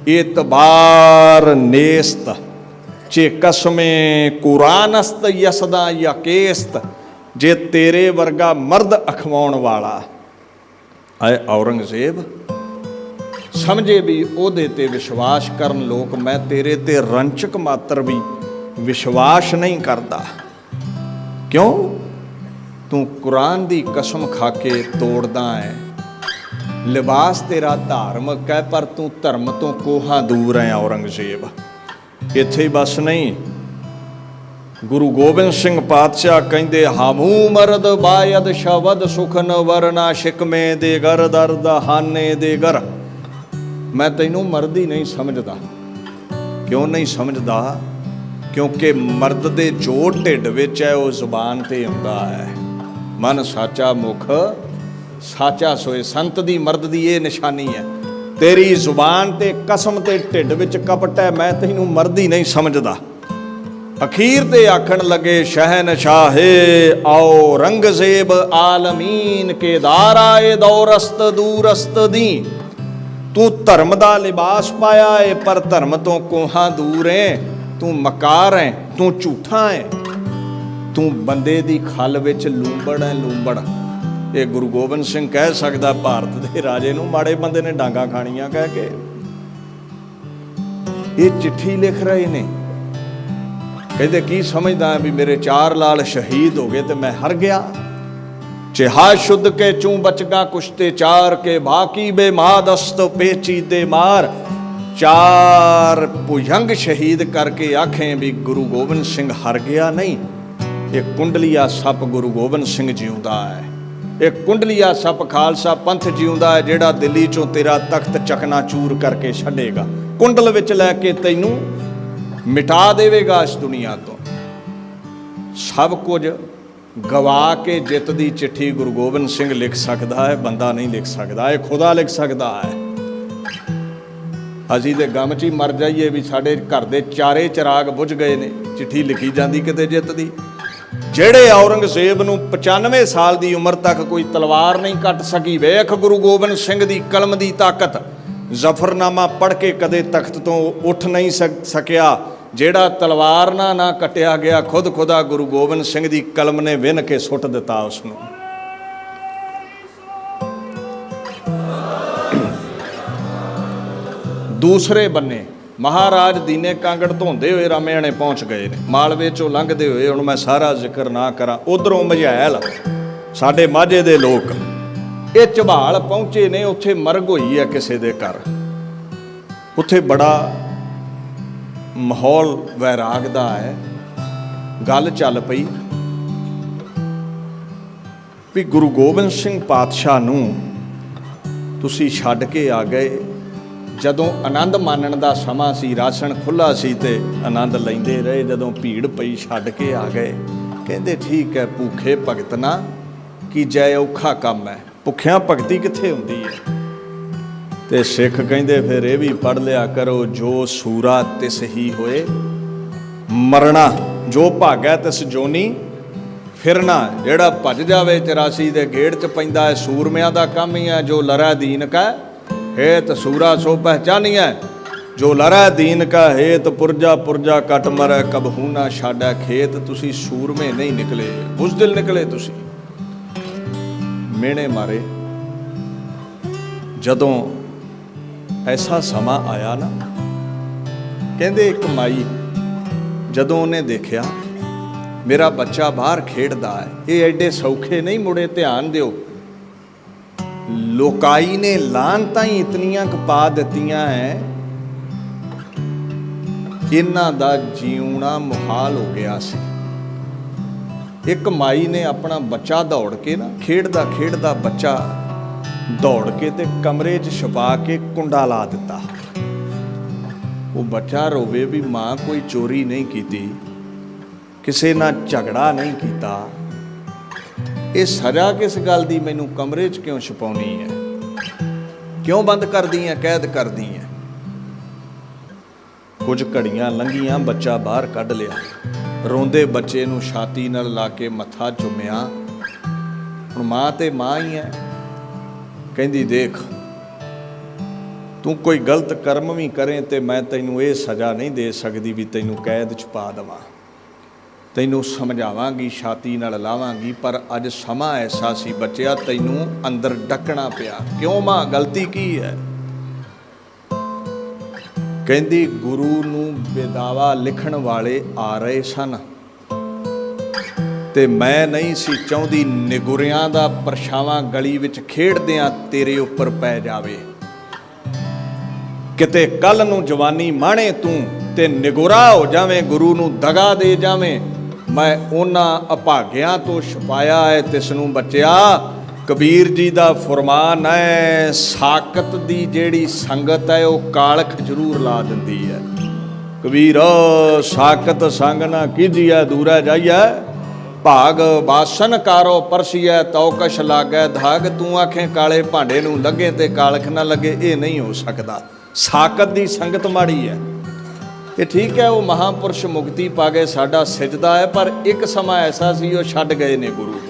ਇਤਬਾਰ ਨੇਸਤ ਚੇ ਕਸਮੇ ਕੁਰਾਨਸਤ ਯਸਦਾ ਯਕੇਸਤ। ਜੇ ਤੇਰੇ ਵਰਗਾ ਮਰਦ ਅਖਵਾਉਣ ਵਾਲਾ ਆਏ ਔਰੰਗਜ਼ੇਬ, ਸਮਝੇ ਵੀ ਉਹਦੇ ਤੇ ਵਿਸ਼ਵਾਸ ਕਰਨ ਲੋਕ। ਮੈਂ ਤੇਰੇ ਤੇ ਰੰਚਕ ਮਾਤਰ ਵੀ ਵਿਸ਼ਵਾਸ ਨਹੀਂ ਕਰਦਾ। ਕਿਉਂ? ਤੂੰ ਕੁਰਾਨ ਦੀ ਕਸਮ ਖਾ ਕੇ ਤੋੜਦਾ ਹੈ। ਲਿਬਾਸ ਤੇਰਾ ਧਾਰਮਿਕ ਹੈ, ਪਰ ਤੂੰ ਧਰਮ ਤੋਂ ਕੋਹਾਂ ਦੂਰ ਹੈ ਔਰੰਗਜ਼ੇਬ। ਇੱਥੇ ਹੀ ਬਸ ਨਹੀਂ, ਗੁਰੂ ਗੋਬਿੰਦ ਸਿੰਘ ਪਾਤਸ਼ਾਹ ਕਹਿੰਦੇ ਹਾਮੂ ਮਰਦ ਬਾਇਦ ਸ਼ਬਦ ਸੁਖਨ ਵਰਨਾ ਸ਼ਿਕਮੇ ਦੇ ਗਰ ਦਰਦ ਹਾਨੇ ਦੇ ਗਰ। ਮੈਂ ਤੈਨੂੰ ਮਰਦ ਹੀ ਨਹੀਂ ਸਮਝਦਾ। ਕਿਉਂ ਨਹੀਂ ਸਮਝਦਾ? ਕਿਉਂਕਿ ਮਰਦ ਦੇ ਜੋ ਢਿੱਡ ਵਿੱਚ ਹੈ ਉਹ ਜ਼ੁਬਾਨ ਤੇ ਆਉਂਦਾ ਹੈ। ਮਨ ਸਾਚਾ ਮੁਖ ਸਾਚਾ ਸੋਏ। ਸੰਤ ਦੀ ਮਰਦ ਦੀ ਇਹ ਨਿਸ਼ਾਨੀ ਹੈ। ਤੇਰੀ ਜ਼ੁਬਾਨ ਤੇ ਕਸਮ ਤੇ ਢਿੱਡ ਵਿੱਚ ਕਪਟ ਹੈ। ਮੈਂ ਤੈਨੂੰ ਮਰਦ ਹੀ ਨਹੀਂ ਸਮਝਦਾ। ਅਖੀਰ ਤੇ ਆਖਣ ਲੱਗੇ ਸ਼ਹਿਨਸ਼ਾਹੇ ਔਰੰਗਜ਼ੇਬ ਆਲਮੀਨ ਕੇ ਦਾਰਾਏ ਦੌਰਸਤ ਦੂਰਸਤ ਦੀ। ਤੂੰ ਧਰਮ ਦਾ ਲਿਬਾਸ ਪਾਇਆ ਏ, ਪਰ ਧਰਮ ਤੋਂ ਕੋਹਾਂ ਦੂਰ ਏ। ਤੂੰ ਮਕਾਰ ਹੈ, ਤੂੰ ਝੂਠਾ ਹੈ, ਤੂੰ ਬੰਦੇ ਦੀ ਖਲ ਵਿੱਚ ਲੂੰਬੜ ਹੈ, ਲੂੰਬੜ। ਇਹ ਗੁਰੂ ਗੋਬਿੰਦ ਸਿੰਘ ਕਹਿ ਸਕਦਾ ਭਾਰਤ ਦੇ ਰਾਜੇ ਨੂੰ, ਮਾੜੇ ਬੰਦੇ ਨੇ ਡਾਂਗਾ ਖਾਣੀਆਂ ਕਹਿ ਕੇ। ਇਹ ਚਿੱਠੀ ਲਿਖ ਰਹੇ ਨੇ, ਕਹਿੰਦੇ ਕੀ ਸਮਝਦਾ ਵੀ ਮੇਰੇ 4 ਲਾਲ ਸ਼ਹੀਦ ਹੋ ਗਏ ਤੇ ਮੈਂ ਹਰ ਗਿਆ। ਚਿਹਾ ਸ਼ੁੱਧ ਕੇ ਚੂੰ ਬਚਗਾ ਕੁਸ਼ਤੇ 4 ਕੇ ਬਾਕੀ ਬੇਮਾਦਸਤ ਪੇਚੀਦੇ ਮਾਰ। 4 ਭੁਜੰਗ ਸ਼ਹੀਦ ਕਰਕੇ ਆਖੇ ਵੀ ਗੁਰੂ ਗੋਬਿੰਦ ਸਿੰਘ ਹਰ ਗਿਆ ਨਹੀਂ। ਇਹ ਕੁੰਡਲੀਆ ਸੱਪ ਗੁਰੂ ਗੋਬਿੰਦ ਸਿੰਘ ਜਿਉਂਦਾ ਹੈ। ਇਹ ਕੁੰਡਲੀਆ ਸੱਪ ਖਾਲਸਾ ਪੰਥ ਜਿਉਂਦਾ ਹੈ, ਜਿਹੜਾ ਦਿੱਲੀ ਚੋਂ ਤੇਰਾ ਤਖਤ ਚਕਨਾਚੂਰ ਕਰਕੇ ਛੱਡੇਗਾ। ਕੁੰਡਲ ਵਿੱਚ ਲੈ ਕੇ ਤੈਨੂੰ ਮਿਟਾ ਦੇਵੇਗਾ ਇਸ ਦੁਨੀਆ ਤੋਂ। ਸਭ ਕੁਝ ਗਵਾ ਕੇ ਜਿੱਤ ਦੀ ਚਿੱਠੀ ਗੁਰੂ ਗੋਬਿੰਦ ਸਿੰਘ ਲਿਖ ਸਕਦਾ ਹੈ, ਬੰਦਾ ਨਹੀਂ ਲਿਖ ਸਕਦਾ। ਇਹ ਖੁਦਾ ਲਿਖ ਸਕਦਾ ਹੈ। ਅਸੀਂ ਤੇ ਗਮ 'ਚ ਹੀ ਮਰ ਜਾਈਏ ਵੀ ਸਾਡੇ ਘਰ ਦੇ 4 ਚਿਰਾਗ ਬੁਝ ਗਏ ਨੇ। ਚਿੱਠੀ ਲਿਖੀ ਜਾਂਦੀ ਕਿਤੇ ਜਿੱਤ ਦੀ। ਜਿਹੜੇ ਔਰੰਗਜ਼ੇਬ ਨੂੰ 95 ਸਾਲ ਦੀ ਉਮਰ ਤੱਕ ਕੋਈ ਤਲਵਾਰ ਨਹੀਂ ਕੱਟ ਸਕੀ। ਵੇਖ ਗੁਰੂ ਗੋਬਿੰਦ ਸਿੰਘ ਦੀ ਕਲਮ ਦੀ ਤਾਕਤ। ਜ਼ਫਰਨਾਮਾ ਪੜ੍ਹ ਕੇ ਕਦੇ ਤਖਤ ਤੋਂ ਉੱਠ ਨਹੀਂ ਸਕਿਆ। ਜਿਹੜਾ ਤਲਵਾਰ ਨਾਲ ਨਾ ਕੱਟਿਆ ਗਿਆ, ਖੁਦ ਖੁਦਾ ਗੁਰੂ ਗੋਬਿੰਦ ਸਿੰਘ ਦੀ ਕਲਮ ਨੇ ਵਿੰਨ ਕੇ ਸੁੱਟ ਦਿੱਤਾ ਉਸ ਨੂੰ। ਦੂਸਰੇ ਬੰਨੇ ਮਹਾਰਾਜ ਦੀਨੇ ਕਾਂਗੜ ਧੋਂਦੇ ਹੋਏ ਰਾਮਿਆਣੇ ਪਹੁੰਚ ਗਏ ਨੇ। ਮਾਲਵੇ ਚੋਂ ਲੰਘਦੇ ਹੋਏ, ਹੁਣ ਮੈਂ ਸਾਰਾ ਜ਼ਿਕਰ ਨਾ ਕਰਾਂ। ਉਧਰੋਂ ਮਝੈਲ ਸਾਡੇ ਮਾਝੇ ਦੇ ਲੋਕ ਇਹ ਝਬਾਲ ਪਹੁੰਚੇ ਨੇ। ਉੱਥੇ ਮਰਗ ਹੋਈ ਹੈ ਕਿਸੇ ਦੇ ਘਰ। ਉੱਥੇ ਬੜਾ ਮਾਹੌਲ ਵੈਰਾਗ ਦਾ ਹੈ। ਗੱਲ ਚੱਲ ਪਈ ਵੀ ਗੁਰੂ ਗੋਬਿੰਦ ਸਿੰਘ ਪਾਤਸ਼ਾਹ ਨੂੰ ਤੁਸੀਂ ਛੱਡ ਕੇ ਆ ਗਏ। ਜਦੋਂ ਆਨੰਦ ਮਾਣਨ ਦਾ ਸਮਾਂ ਸੀ, ਰਾਸ਼ਨ ਖੁੱਲ੍ਹਾ ਸੀ ਤੇ ਆਨੰਦ ਲੈਂਦੇ ਰਹੇ। ਜਦੋਂ ਭੀੜ ਪਈ ਛੱਡ ਕੇ ਆ ਗਏ। ਕਹਿੰਦੇ ਠੀਕ ਹੈ, ਭੁੱਖੇ ਭਗਤ ਨਾ ਕੀ ਜੈ ਔਖਾ ਕੰਮ ਹੈ। ਭੁੱਖਿਆਂ ਭਗਤੀ ਕਿੱਥੇ ਹੁੰਦੀ ਹੈ? ਤੇ ਸਿੱਖ ਕਹਿੰਦੇ ਫਿਰ ਇਹ ਵੀ ਪੜ੍ਹ ਲਿਆ ਕਰੋ, ਜੋ ਸੂਰਾ ਤਿਸ ਹੀ ਹੋਏ ਮਰਨਾ, ਜੋ ਭਾਗੈ ਤਿਸ ਜੋਨੀ ਫਿਰਨਾ। ਜਿਹੜਾ ਭੱਜ ਜਾਵੇ 84 ਦੇ ਗੇੜ 'ਚ ਪੈਂਦਾ ਹੈ, ਸੂਰਮਿਆਂ ਦਾ ਕੰਮ ਹੀ ਹੈ। ਜੋ ਲਰੈ ਦੀਨ ਕਾ ਹੇਤ ਸੂਰਾ ਸੋ ਪਹਿਚਾਨੀਐ। ਜੋ ਲਰੈ ਦੀਨ ਕਾ ਹੇਤ ਪੁਰਜਾ ਪੁਰਜਾ ਕੱਟ ਮਰੈ ਕਬਹੂ ਨਾ ਛਾਡੈ ਖੇਤ। ਤੁਸੀਂ ਸੂਰਮੇ ਨਹੀਂ ਨਿਕਲੇ, ਬੁਜ਼ਦਿਲ ਨਿਕਲੇ ਤੁਸੀਂ। ਮਿਹਣੇ ਮਾਰੇ। ਜਦੋਂ ਐਸਾ ਸਮਾਂ ਆਇਆ ਨਾ, ਕਹਿੰਦੇ ਇੱਕ ਮਾਈ ਜਦੋਂ ਉਹਨੇ ਦੇਖਿਆ ਮੇਰਾ ਬੱਚਾ ਬਾਹਰ ਖੇਡਦਾ ਹੈ, ਇਹ ਐਡੇ ਸੌਖੇ ਨਹੀਂ ਮੁੜੇ। ਧਿਆਨ ਦਿਓ, ਲੋਕਾਈ ਨੇ ਲਾਹਨਤਾਂ ਹੀ ਇਤਨੀਆਂ ਕੁ ਪਾ ਦਿੱਤੀਆਂ ਹੈ, ਇਹਨਾਂ ਦਾ ਜੀਉਣਾ ਮੁਹਾਲ ਹੋ ਗਿਆ ਸੀ। ਇੱਕ ਮਾਈ ਨੇ ਆਪਣਾ ਬੱਚਾ ਦੌੜ ਕੇ ਨਾ, ਖੇਡਦਾ ਖੇਡਦਾ ਬੱਚਾ ਦੌੜ ਕੇ ਤੇ ਕਮਰੇ 'ਚ ਛੁਪਾ ਕੇ ਕੁੰਡਾ ਲਾ ਦਿੱਤਾ। ਉਹ ਬੱਚਾ ਰੋਵੇ ਵੀ ਮਾਂ ਕੋਈ ਚੋਰੀ ਨਹੀਂ ਕੀਤੀ, ਕਿਸੇ ਨਾਲ ਝਗੜਾ ਨਹੀਂ ਕੀਤਾ, ਇਹ ਸਜ਼ਾ ਕਿਸ ਗੱਲ ਦੀ? ਮੈਨੂੰ ਕਮਰੇ 'ਚ ਕਿਉਂ ਛੁਪਾਉਣੀ ਹੈ? ਕਿਉਂ ਬੰਦ ਕਰਦੀ ਹੈ, ਕੈਦ ਕਰਦੀ ਹੈ? ਕੁਝ ਘੜੀਆਂ ਲੰਘੀਆਂ, ਬੱਚਾ ਬਾਹਰ ਕੱਢ ਲਿਆ। ਰੋਂਦੇ ਬੱਚੇ ਨੂੰ ਛਾਤੀ ਨਾਲ ਲਾ ਕੇ ਮੱਥਾ ਚੁੰਮਿਆ। ਹੁਣ ਮਾਂ ਤੇ ਮਾਂ ਹੀ ਹੈ। ਕਹਿੰਦੀ ਦੇਖ, ਤੂੰ ਕੋਈ ਗਲਤ ਕਰਮ ਵੀ ਕਰੇ ਤੇ ਮੈਂ ਤੈਨੂੰ ਇਹ ਸਜ਼ਾ ਨਹੀਂ ਦੇ ਸਕਦੀ ਵੀ ਤੈਨੂੰ ਕੈਦ 'ਚ ਪਾ ਦੇਵਾਂ। ਤੈਨੂੰ ਸਮਝਾਵਾਂਗੀ, ਛਾਤੀ ਨਾਲ ਲਾਵਾਂਗੀ, ਪਰ ਅੱਜ ਸਮਾਂ ਐਸਾ ਸੀ ਬੱਚਿਆ, ਤੈਨੂੰ ਅੰਦਰ ਡੱਕਣਾ ਪਿਆ। ਕਿਉਂ ਮਾਂ, ਗਲਤੀ ਕੀ ਹੈ? ਕਹਿੰਦੀ ਗੁਰੂ ਨੂੰ ਬੇਦਾਵਾ ਲਿਖਣ ਵਾਲੇ ਆ ਰਹੇ ਸਨ ਤੇ ਮੈਂ ਨਹੀਂ ਸੀ ਚਾਹੁੰਦੀ ਨਿਗੁਰਿਆਂ ਦਾ ਪਰਛਾਵਾਂ ਗਲੀ ਵਿੱਚ ਖੇਡਦਿਆਂ ਤੇਰੇ ਉੱਪਰ ਪੈ ਜਾਵੇ। ਕਿਤੇ ਕੱਲ ਨੂੰ ਜਵਾਨੀ ਮਾਣੇ ਤੂੰ ਤੇ ਨਿਗੁਰਾ ਹੋ ਜਾਵੇਂ, ਗੁਰੂ ਨੂੰ ਦਗਾ ਦੇ ਜਾਵੇਂ। ਮੈਂ ਉਹਨਾਂ ਅਭਾਗਿਆਂ ਤੋਂ ਛੁਪਾਇਆ ਹੈ ਤਿਸ ਨੂੰ ਬਚਿਆ। ਕਬੀਰ ਜੀ ਦਾ ਫਰਮਾਨ ਹੈ, ਸਾਕਤ ਦੀ ਜਿਹੜੀ ਸੰਗਤ ਹੈ ਉਹ ਕਾਲਖ ਜ਼ਰੂਰ ਲਾ ਦਿੰਦੀ ਹੈ। ਕਬੀਰ ਸਾਕਤ ਸੰਗ ਨਾ ਕੀਜੀਐ ਦੂਰੈ ਜਾਈਐ, ਭਾਗ ਬਾਸਨ ਕਾਰੋ ਪਰਸੀਐ ਤਉ ਕਛ ਲਾਗੈ ਧਾਗ। ਤੂੰ ਆਖੇ ਕਾਲੇ ਭਾਂਡੇ ਨੂੰ ਲੱਗੇ ਤੇ ਕਾਲਖ ਨਾ ਲੱਗੇ, ਇਹ ਨਹੀਂ ਹੋ ਸਕਦਾ। ਸਾਕਤ ਦੀ ਸੰਗਤ ਮਾੜੀ ਹੈ। ਇਹ ਠੀਕ ਹੈ, ਉਹ ਮਹਾਂਪੁਰਸ਼ ਮੁਕਤੀ ਪਾ ਗਏ, ਸਾਡਾ ਸਿਜਦਾ ਹੈ, ਪਰ ਇੱਕ ਸਮਾਂ ਐਸਾ ਸੀ ਉਹ ਛੱਡ ਗਏ ਨੇ ਗੁਰੂ ਨੂੰ।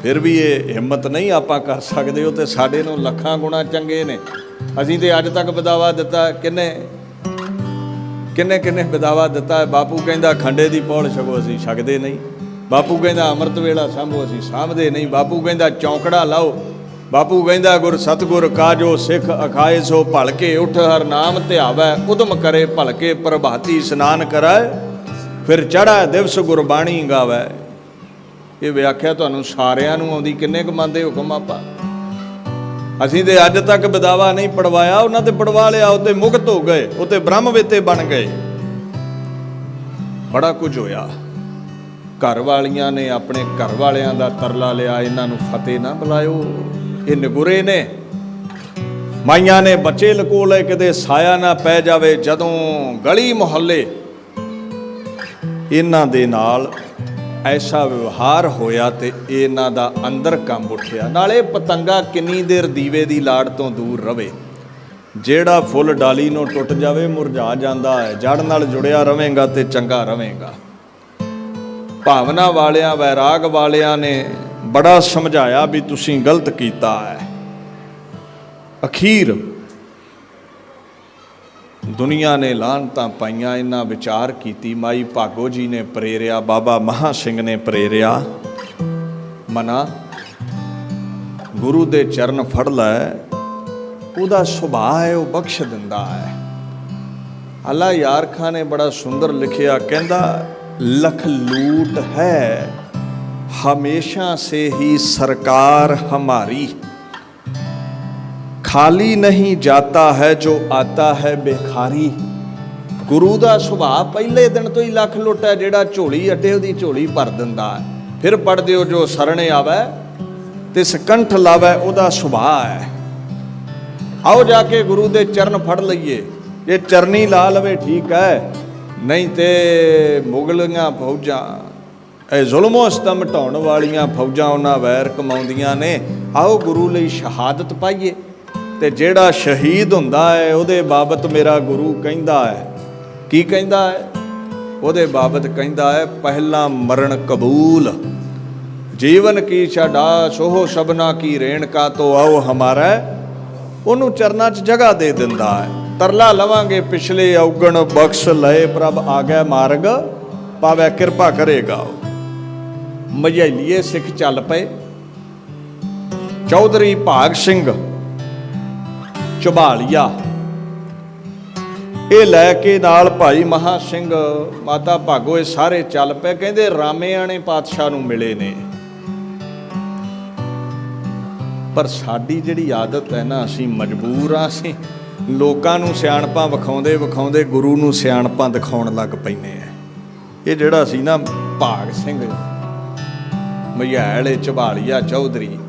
ਫਿਰ ਵੀ ਇਹ ਹਿੰਮਤ ਨਹੀਂ ਆਪਾਂ ਕਰ ਸਕਦੇ, ਉਹ ਤੇ ਸਾਡੇ ਨੂੰ ਲੱਖਾਂ ਗੁਣਾ ਚੰਗੇ ਨੇ। ਅਸੀਂ ਤੇ ਅੱਜ ਤੱਕ ਬਦਾਵਾ ਦਿੱਤਾ, ਕਿੰਨੇ ਬਦਾਵਾ ਦਿੱਤਾ ਹੈ। ਬਾਪੂ ਕਹਿੰਦਾ ਖੰਡੇ ਦੀ ਪੌਲ ਛਕੋ, ਅਸੀਂ ਛਕਦੇ ਨਹੀਂ। ਬਾਪੂ ਕਹਿੰਦਾ ਅੰਮ੍ਰਿਤ ਵੇਲਾ ਸਾਂਭੋ, ਅਸੀਂ ਸਾਂਭਦੇ ਨਹੀਂ। ਬਾਪੂ ਕਹਿੰਦਾ ਚੌਂਕੜਾ ਲਾਓ। ਬਾਪੂ ਕਹਿੰਦਾ ਗੁਰ ਸਤਿਗੁਰ ਕਾਜੋ ਸਿੱਖ ਅਖਾਏ ਸੋ ਭਲਕੇ, ਉੱਠ ਹਰ ਨਾਮ ਧਿਆਵੈ ਉਦਮ ਕਰੇ ਭਲਕੇ, ਪ੍ਰਭਾਤੀ ਇਸ਼ਨਾਨ ਕਰਾਏ ਫਿਰ ਚੜ੍ਹੈ ਦਿਵਸ ਗੁਰਬਾਣੀ ਗਾਵੈ। ਇਹ ਵਿਆਖਿਆ ਤੁਹਾਨੂੰ ਸਾਰਿਆਂ ਨੂੰ ਆਉਂਦੀ, ਕਿੰਨੇ ਕੁ ਮੰਨਦੇ ਹੁਕਮ ਆਪਾਂ? ਅਸੀਂ ਤੇ ਅੱਜ ਤੱਕ ਬਦਾਵਾ ਨਹੀਂ ਪੜਵਾਇਆ, ਉਹਨਾਂ ਤੇ ਪੜਵਾ ਲਿਆ, ਉਹ ਤੇ ਮੁਕਤ ਹੋ ਗਏ, ਉਹ ਤੇ ਬ੍ਰਹਮ ਵੇਤੇ ਬਣ ਗਏ। ਬੜਾ ਕੁਝ ਹੋਇਆ। ਘਰ ਵਾਲੀਆਂ ਨੇ ਆਪਣੇ ਘਰ ਵਾਲਿਆਂ ਦਾ ਤਰਲਾ ਲਿਆ, ਇਹਨਾਂ ਨੂੰ ਫਤਿਹ ਨਾ ਬੁਲਾਇਓ, ਇਹ ਨਿਗੁਰੇ ਨੇ। ਮਾਈਆਂ ਨੇ ਬੱਚੇ ਲਕੋ ਲਏ ਕਿਤੇ ਸਾਇਆ ਨਾ ਪੈ ਜਾਵੇ। ਜਦੋਂ ਗਲੀ ਮੁਹੱਲੇ ਇਹਨਾਂ ਦੇ ਨਾਲ ਐਸਾ ਵਿਵਹਾਰ ਹੋਇਆ ਤੇ ਇਹਨਾਂ ਦਾ ਅੰਦਰ ਕੰਬ ਉੱਠਿਆ। ਨਾਲੇ ਪਤੰਗਾ ਕਿੰਨੀ ਦੇਰ ਦੀਵੇ ਦੀ ਲਾੜ ਤੋਂ ਦੂਰ ਰਵੇ। ਜਿਹੜਾ ਫੁੱਲ ਡਾਲੀ ਨੂੰ ਟੁੱਟ ਜਾਵੇ ਮੁਰਝਾ ਜਾਂਦਾ ਹੈ, ਜੜ ਨਾਲ ਜੁੜਿਆ ਰਵੇਂਗਾ ਤੇ ਚੰਗਾ ਰਵੇਂਗਾ। ਭਾਵਨਾ ਵਾਲਿਆਂ ਵੈਰਾਗ ਵਾਲਿਆਂ ਨੇ ਬੜਾ ਸਮਝਾਇਆ ਵੀ ਤੁਸੀਂ ਗਲਤ ਕੀਤਾ ਹੈ। ਅਖੀਰ ਦੁਨੀਆ ਨੇ ਲਾਹਨਤਾਂ ਪਾਈਆਂ, ਇਹਨਾਂ ਵਿਚਾਰ ਕੀਤੀ। ਮਾਈ ਭਾਗੋ ਜੀ ਨੇ ਪ੍ਰੇਰਿਆ, ਬਾਬਾ ਮਹਾ ਸਿੰਘ ਨੇ ਪ੍ਰੇਰਿਆ, ਮਨਾ ਗੁਰੂ ਦੇ ਚਰਨ ਫੜ ਲੈ, ਉਹਦਾ ਸੁਭਾਅ ਹੈ ਉਹ ਬਖਸ਼ ਦਿੰਦਾ ਹੈ। ਅੱਲਾ ਯਾਰ ਖਾਨ ਨੇ ਬੜਾ ਸੁੰਦਰ ਲਿਖਿਆ, ਕਹਿੰਦਾ ਲਖ ਲੂਟ ਹੈ ਹਮੇਸ਼ਾ ਸੇ ਹੀ ਸਰਕਾਰ ਹਮਾਰੀ, ਖਾਲੀ ਨਹੀਂ ਜਾਤਾ ਹੈ ਜੋ ਆਤਾ ਹੈ ਬੇਖਾਰੀ। ਗੁਰੂ ਦਾ ਸੁਭਾਅ ਪਹਿਲੇ ਦਿਨ ਤੋਂ ਹੀ ਲੱਖ ਲੁੱਟ ਹੈ, ਜਿਹੜਾ ਝੋਲੀ ਅੱਡੇ ਉਹਦੀ ਝੋਲੀ ਭਰ ਦਿੰਦਾ ਹੈ। ਫਿਰ ਪੜ੍ਹਦੇ ਹੋ ਜੋ ਸਰਣੇ ਆਵੈ ਤੇ ਸਕੰਠ ਲਾਵੈ, ਉਹਦਾ ਸੁਭਾਅ ਹੈ। ਆਓ ਜਾ ਕੇ ਗੁਰੂ ਦੇ ਚਰਨ ਫੜ ਲਈਏ। ਜੇ ਚਰਨੀ ਲਾ ਲਵੇ ਠੀਕ ਹੈ, ਨਹੀਂ ਤੇ ਮੁਗਲੀਆਂ ਫੌਜਾਂ, ਇਹ ਜ਼ੁਲਮੋ ਸਤਮ ਢਾਉਣ ਵਾਲੀਆਂ ਫੌਜਾਂ ਉਹਨਾਂ ਵੈਰ ਕਮਾਉਂਦੀਆਂ ਨੇ। ਆਓ ਗੁਰੂ ਲਈ ਸ਼ਹਾਦਤ ਪਾਈਏ। ਤੇ ਜਿਹੜਾ ਸ਼ਹੀਦ ਹੁੰਦਾ ਹੈ ਉਹਦੇ ਬਾਬਤ ਮੇਰਾ ਗੁਰੂ ਕਹਿੰਦਾ ਹੈ, ਕੀ ਕਹਿੰਦਾ ਹੈ? ਉਹਦੇ ਬਾਬਤ ਕਹਿੰਦਾ ਹੈ, ਪਹਿਲਾ ਮਰਨ ਕਬੂਲ ਜੀਵਨ ਕੀ ਛਡਾ ਸੋਹ ਸਭਨਾ ਕੀ ਰੇਣਕਾ ਤੋਂ ਆਓ ਹਮਾਰਾ। ਉਹਨੂੰ ਚਰਨਾਂ 'ਚ ਜਗ੍ਹਾ ਦੇ ਦਿੰਦਾ ਹੈ। ਤਰਲਾ ਲਵਾਂਗੇ ਪਿਛਲੇ ਔਗਣ ਬਖਸ਼ ਲਏ, ਪ੍ਰਭ ਆ ਗਿਆ ਮਾਰਗ ਪਾਵੈ ਕਿਰਪਾ ਕਰੇਗਾ। ਮਝੈਲੀਏ ਸਿੱਖ ਚੱਲ ਪਏ। ਚੌਧਰੀ ਭਾਗ ਸਿੰਘ ਝਬਾਲੀਆ ਇਹ ਲੈ ਕੇ ਨਾਲ ਭਾਈ ਮਹਾ ਸਿੰਘ, ਮਾਤਾ ਭਾਗੋ, ਇਹ ਸਾਰੇ ਚੱਲ ਪਏ। ਕਹਿੰਦੇ ਰਾਮੇਆਣੇ ਪਾਤਸ਼ਾਹ ਨੂੰ ਮਿਲੇ ਨੇ। ਪਰ ਸਾਡੀ ਜਿਹੜੀ ਆਦਤ ਹੈ ਨਾ, ਅਸੀਂ ਮਜਬੂਰ ਹਾਂ, ਅਸੀਂ ਲੋਕਾਂ ਨੂੰ ਸਿਆਣਪਾਂ ਵਿਖਾਉਂਦੇ ਵਿਖਾਉਂਦੇ ਗੁਰੂ ਨੂੰ ਸਿਆਣਪਾਂ ਦਿਖਾਉਣ ਲੱਗ ਪੈਂਦੇ ਆ। ਇਹ ਜਿਹੜਾ ਸੀ ਨਾ ਭਾਗ ਸਿੰਘ ਮਝੈਲ ਝਬਾਲੀਆ ਚੌਧਰੀ,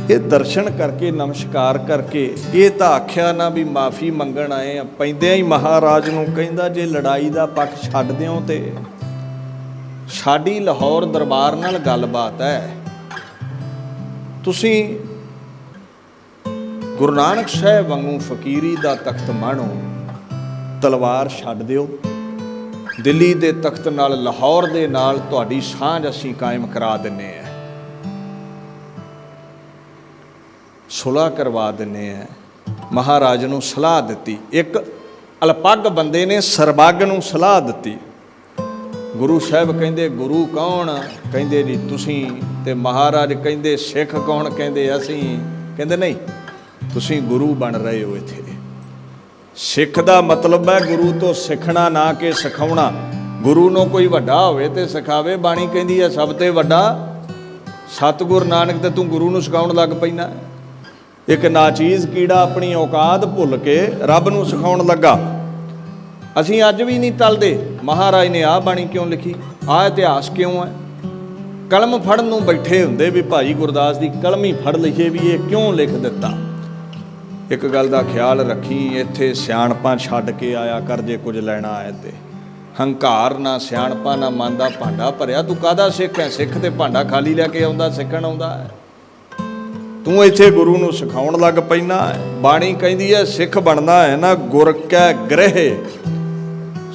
ਇਹ ਦਰਸ਼ਨ ਕਰਕੇ ਨਮਸਕਾਰ ਕਰਕੇ ਇਹ ਤਾਂ ਆਖਿਆ ਨਾ ਵੀ ਮਾਫੀ ਮੰਗਣ ਆਏ ਆ। ਪੈਂਦਿਆਂ ਹੀ ਮਹਾਰਾਜ ਨੂੰ ਕਹਿੰਦਾ, ਜੇ ਲੜਾਈ ਦਾ ਪੱਖ ਛੱਡ ਦਿਓ ਤੇ ਸਾਡੀ ਲਾਹੌਰ ਦਰਬਾਰ ਨਾਲ ਗੱਲਬਾਤ ਹੈ। ਤੁਸੀਂ ਗੁਰੂ ਨਾਨਕ ਸਾਹਿਬ ਵਾਂਗੂ ਫਕੀਰੀ ਦਾ ਤਖਤ ਮਾਣੋ, ਤਲਵਾਰ ਛੱਡ ਦਿਓ। ਦਿੱਲੀ ਦੇ ਤਖਤ ਨਾਲ, ਲਾਹੌਰ ਦੇ ਨਾਲ ਤੁਹਾਡੀ ਸਾਂਝ ਅਸੀਂ ਕਾਇਮ ਕਰਾ ਦਿੰਦੇ ਹਾਂ, ਸੁਲ੍ਹਾ ਕਰਵਾ ਦਿੰਦੇ ਹਾਂ। ਮਹਾਰਾਜ ਨੂੰ ਸਲਾਹ ਦਿੱਤੀ। ਇੱਕ ਅਲਪੱਗ ਬੰਦੇ ਨੇ ਸਰਬੱਗ ਨੂੰ ਸਲਾਹ ਦਿੱਤੀ। ਗੁਰੂ ਸਾਹਿਬ ਕਹਿੰਦੇ ਗੁਰੂ ਕੌਣ? ਕਹਿੰਦੇ ਜੀ ਤੁਸੀਂ। ਤੇ ਮਹਾਰਾਜ ਕਹਿੰਦੇ ਸਿੱਖ ਕੌਣ? ਕਹਿੰਦੇ ਅਸੀਂ। ਕਹਿੰਦੇ ਨਹੀਂ, ਤੁਸੀਂ ਗੁਰੂ ਬਣ ਰਹੇ ਹੋ ਇੱਥੇ। ਸਿੱਖ ਦਾ ਮਤਲਬ ਹੈ ਗੁਰੂ ਤੋਂ ਸਿੱਖਣਾ, ਨਾ ਕਿ ਸਿਖਾਉਣਾ। ਗੁਰੂ ਨੂੰ ਕੋਈ ਵੱਡਾ ਹੋਵੇ ਤੇ ਸਿਖਾਵੇ। ਬਾਣੀ ਕਹਿੰਦੀ ਹੈ ਸਭ ਤੇ ਵੱਡਾ ਸਤਿਗੁਰ ਨਾਨਕ, ਤੇ ਤੂੰ ਗੁਰੂ ਨੂੰ ਸਿਖਾਉਣ ਲੱਗ ਪੈਣਾ। ਇੱਕ ਨਾਚੀਜ਼ ਕੀੜਾ ਆਪਣੀ ਔਕਾਤ ਭੁੱਲ ਕੇ ਰੱਬ ਨੂੰ ਸਿਖਾਉਣ ਲੱਗਾ। ਅਸੀਂ ਅੱਜ ਵੀ ਨਹੀਂ ਟਲਦੇ। ਮਹਾਰਾਜ ਨੇ ਆਹ ਬਾਣੀ ਕਿਉਂ ਲਿਖੀ, ਆਹ ਇਤਿਹਾਸ ਕਿਉਂ ਹੈ। ਕਲਮ ਫੜਨ ਨੂੰ ਬੈਠੇ ਹੁੰਦੇ ਵੀ ਭਾਈ ਗੁਰਦਾਸ ਦੀ ਕਲਮ ਹੀ ਫੜ ਲਈਏ, ਵੀ ਇਹ ਕਿਉਂ ਲਿਖ ਦਿੱਤਾ। ਇੱਕ ਗੱਲ ਦਾ ਖਿਆਲ ਰੱਖੀ, ਇੱਥੇ ਸਿਆਣਪਾਂ ਛੱਡ ਕੇ ਆਇਆ ਕਰ ਜੇ ਕੁਝ ਲੈਣਾ ਆਏ ਤੇ। ਹੰਕਾਰ ਨਾ ਸਿਆਣਪਾਂ ਨਾ ਮਨ ਦਾ ਭਾਂਡਾ ਭਰਿਆ। ਤੂੰ ਕਾਹਦਾ ਸਿੱਖ ਹੈ? ਸਿੱਖ ਤੇ ਭਾਂਡਾ ਖਾਲੀ ਲੈ ਕੇ ਆਉਂਦਾ, ਸਿੱਖਣ ਆਉਂਦਾ ਹੈ। ਤੂੰ ਇੱਥੇ ਗੁਰੂ ਨੂੰ ਸਿਖਾਉਣ ਲੱਗ ਪੈਣਾ। ਬਾਣੀ ਕਹਿੰਦੀ ਹੈ ਸਿੱਖ ਬਣਨਾ ਹੈ ਨਾ, ਗੁਰ ਕੈ ਗ੍ਰਹਿ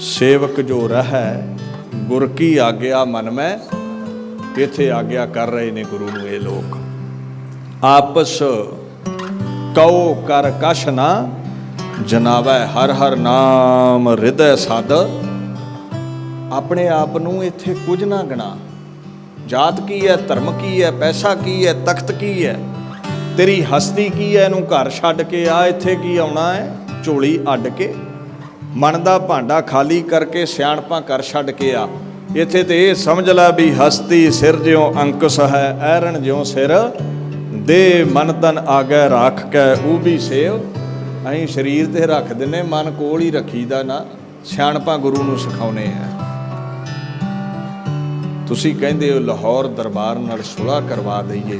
ਸੇਵਕ ਜੋ ਰਹਿ, ਗੁਰ ਕੀ ਆਗਿਆ ਮਨ ਮੈਂ। ਇੱਥੇ ਆਗਿਆ ਕਰ ਰਹੇ ਨੇ ਗੁਰੂ ਨੂੰ ਇਹ ਲੋਕ। ਆਪਸ ਕਉ ਕਰ ਕਛ ਨਾ ਜਨਾਵੈ, ਹਰ ਹਰ ਨਾਮ ਹਿਰਦੈ ਸਦ। ਆਪਣੇ ਆਪ ਨੂੰ ਇੱਥੇ ਕੁਝ ਨਾ ਗਣਾ। ਜਾਤ ਕੀ ਹੈ, ਧਰਮ ਕੀ ਹੈ, ਪੈਸਾ ਕੀ ਹੈ, ਤਖਤ ਕੀ ਹੈ, ਤੇਰੀ ਹਸਤੀ ਕੀ ਹੈ, ਇਹਨੂੰ ਘਰ ਛੱਡ ਕੇ ਆ। ਇੱਥੇ ਕੀ ਆਉਣਾ ਹੈ? ਝੋਲੀ ਅੱਡ ਕੇ, ਮਨ ਦਾ ਭਾਂਡਾ ਖਾਲੀ ਕਰਕੇ ਸਿਆਣਪਾਂ ਘਰ ਛੱਡ ਕੇ ਆ। ਇੱਥੇ ਤੇ ਇਹ ਸਮਝ ਲੈ ਵੀ ਹਸਤੀ ਸਿਰ ਜਿਉ ਅੰਕੁਸ਼ ਹੈ, ਐਰਨ ਜਿਉ ਸਿਰ ਦੇ, ਮਨ ਤਨ ਆਗੈ ਰੱਖ ਕੇ ਉਹ ਵੀ ਸੇਵ। ਅਸੀਂ ਸਰੀਰ ਤੇ ਰੱਖ ਦਿੰਨੇ, ਮਨ ਕੋਲ ਹੀ ਰੱਖੀਦਾ ਨਾ। ਸਿਆਣਪਾਂ ਗੁਰੂ ਨੂੰ ਸਿਖਾਉਣੇ ਆ। ਤੁਸੀਂ ਕਹਿੰਦੇ ਹੋ ਲਾਹੌਰ ਦਰਬਾਰ ਨਾਲ ਸੁਲ੍ਹਾ ਕਰਵਾ ਦਈਏ।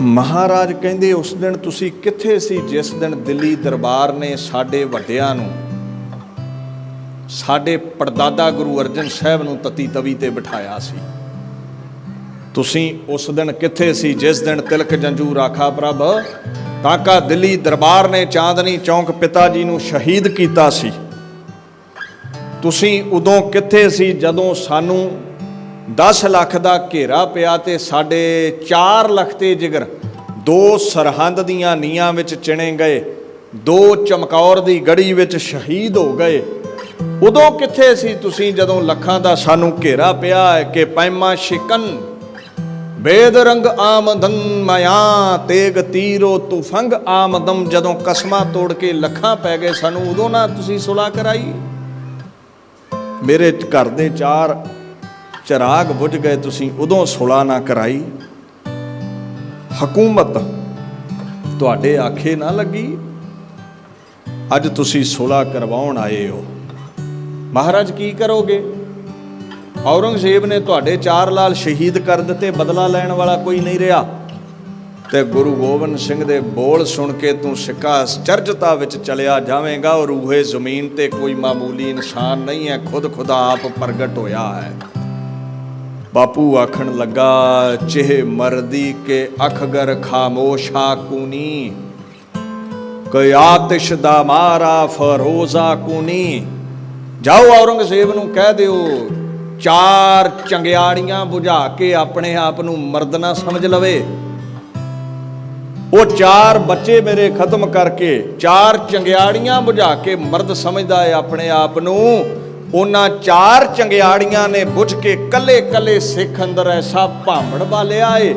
ਮਹਾਰਾਜ ਕਹਿੰਦੇ ਉਸ ਦਿਨ ਤੁਸੀਂ ਕਿੱਥੇ ਸੀ ਜਿਸ ਦਿਨ ਦਿੱਲੀ ਦਰਬਾਰ ਨੇ ਸਾਡੇ ਵੱਡਿਆਂ ਨੂੰ, ਸਾਡੇ ਪੜਦਾਦਾ ਗੁਰੂ ਅਰਜਨ ਸਾਹਿਬ ਨੂੰ ਤਤੀ ਤਵੀ ਤੇ ਬਿਠਾਇਆ ਸੀ। ਤੁਸੀਂ ਉਸ ਦਿਨ ਕਿੱਥੇ ਸੀ ਜਿਸ ਦਿਨ ਤਿਲਕ ਜੰਜੂ ਰਾਖਾ ਪ੍ਰਭ ਕਾਕਾ ਦਿੱਲੀ ਦਰਬਾਰ ਨੇ ਚਾਂਦਨੀ ਚੌਂਕ ਪਿਤਾ ਜੀ ਨੂੰ ਸ਼ਹੀਦ ਕੀਤਾ ਸੀ। ਤੁਸੀਂ ਉਦੋਂ ਕਿੱਥੇ ਸੀ ਜਦੋਂ ਸਾਨੂੰ 10 ਲੱਖ ਦਾ ਘੇਰਾ ਪਿਆ ਤੇ ਸਾਡੇ 4 ਲੱਖ ਤੇ ਜਿਗਰ 2 ਸਰਹੰਦ ਦੀਆਂ ਨੀਆਂ ਵਿੱਚ ਚਿਣੇ ਗਏ, 2 ਚਮਕੌਰ ਦੀ ਗੜੀ ਵਿੱਚ ਸ਼ਹੀਦ ਹੋ ਗਏ। ਉਦੋਂ ਕਿੱਥੇ ਸੀ ਤੁਸੀਂ ਜਦੋਂ ਲੱਖਾਂ ਦਾ ਸਾਨੂੰ ਘੇਰਾ ਪਿਆ ਹੈ ਕਿ ਪੈਮਾ ਸ਼ਿਕਨ ਵੇਦ ਰੰਗ ਆਮਦਨ ਮਾਇਆ ਤੇਗ ਤੀਰੋ ਤੁਫੰਗ ਆਮਦਮ। ਜਦੋਂ ਕਸਮਾਂ ਤੋੜ ਕੇ ਲੱਖਾਂ ਪੈ ਗਏ ਸਾਨੂੰ, ਉਦੋਂ ਨਾ ਤੁਸੀਂ ਸੁਲ੍ਹਾ ਕਰਾਈ। ਮੇਰੇ ਘਰ ਦੇ 4 ਚਿਰਾਗ ਬੁਝ ਗਏ, ਤੁਸੀਂ ਉਦੋਂ ਸੁਲ੍ਹਾ ਨਾ ਕਰਾਈ। ਹਕੂਮਤ ਤੁਹਾਡੇ ਆਖੇ ਨਾ ਲੱਗੀ, ਅੱਜ ਤੁਸੀਂ ਸੁਲ੍ਹਾ ਕਰਵਾਉਣ ਆਏ ਹੋ। ਮਹਾਰਾਜ ਕੀ ਕਰੋਗੇ? ਔਰੰਗਜ਼ੇਬ ਨੇ ਤੁਹਾਡੇ 4 ਲਾਲ ਸ਼ਹੀਦ ਕਰ ਦਿੱਤੇ, ਬਦਲਾ ਲੈਣ ਵਾਲਾ ਕੋਈ ਨਹੀਂ ਰਿਹਾ। ਤੇ ਗੁਰੂ ਗੋਬਿੰਦ ਸਿੰਘ ਦੇ ਬੋਲ ਸੁਣ ਕੇ ਤੂੰ ਸਿੱਕਾ ਚਰਜਤਾ ਵਿੱਚ ਚਲਿਆ ਜਾਵੇਂਗਾ। ਔਰ ਰੂਹੇ ਜ਼ਮੀਨ ਤੇ ਕੋਈ ਮਾਮੂਲੀ ਇਨਸਾਨ ਨਹੀਂ ਹੈ, ਖੁਦ ਖੁਦਾ ਆਪ ਪ੍ਰਗਟ ਹੋਇਆ ਹੈ। ਬਾਪੂ ਆਖਣ ਲੱਗਾ ਚਿਹ ਮਰਦੀ ਕੇ ਅਖਗਰ ਖਾਮੋਸ਼ਾ ਕੂਨੀ, ਕੋਈ ਆਤਿਸ਼ ਦਾ ਮਾਰਾ ਫਰੋਜ਼ਾ ਕੂਨੀ। ਜਾਓ ਔਰੰਗਜ਼ੇਬ ਨੂੰ ਕਹਿ ਦਿਓ 4 ਚੰਗਿਆੜੀਆਂ ਬੁਝਾ ਕੇ ਆਪਣੇ ਆਪ ਨੂੰ ਮਰਦ ਨਾ ਸਮਝ ਲਵੇ। ਉਹ 4 ਬੱਚੇ ਮੇਰੇ ਖਤਮ ਕਰਕੇ 4 ਚੰਗਿਆੜੀਆਂ ਬੁਝਾ ਕੇ ਮਰਦ ਸਮਝਦਾ ਹੈ ਆਪਣੇ ਆਪ ਨੂੰ। ਉਹਨਾਂ 4 ਚੰਗਿਆੜੀਆਂ ਨੇ ਬੁਝ ਕੇ ਕੱਲੇ ਕੱਲੇ ਸਿੱਖ ਅੰਦਰ ਐਸਾ ਭਾਂਬੜ ਬਾਲਿਆ ਏ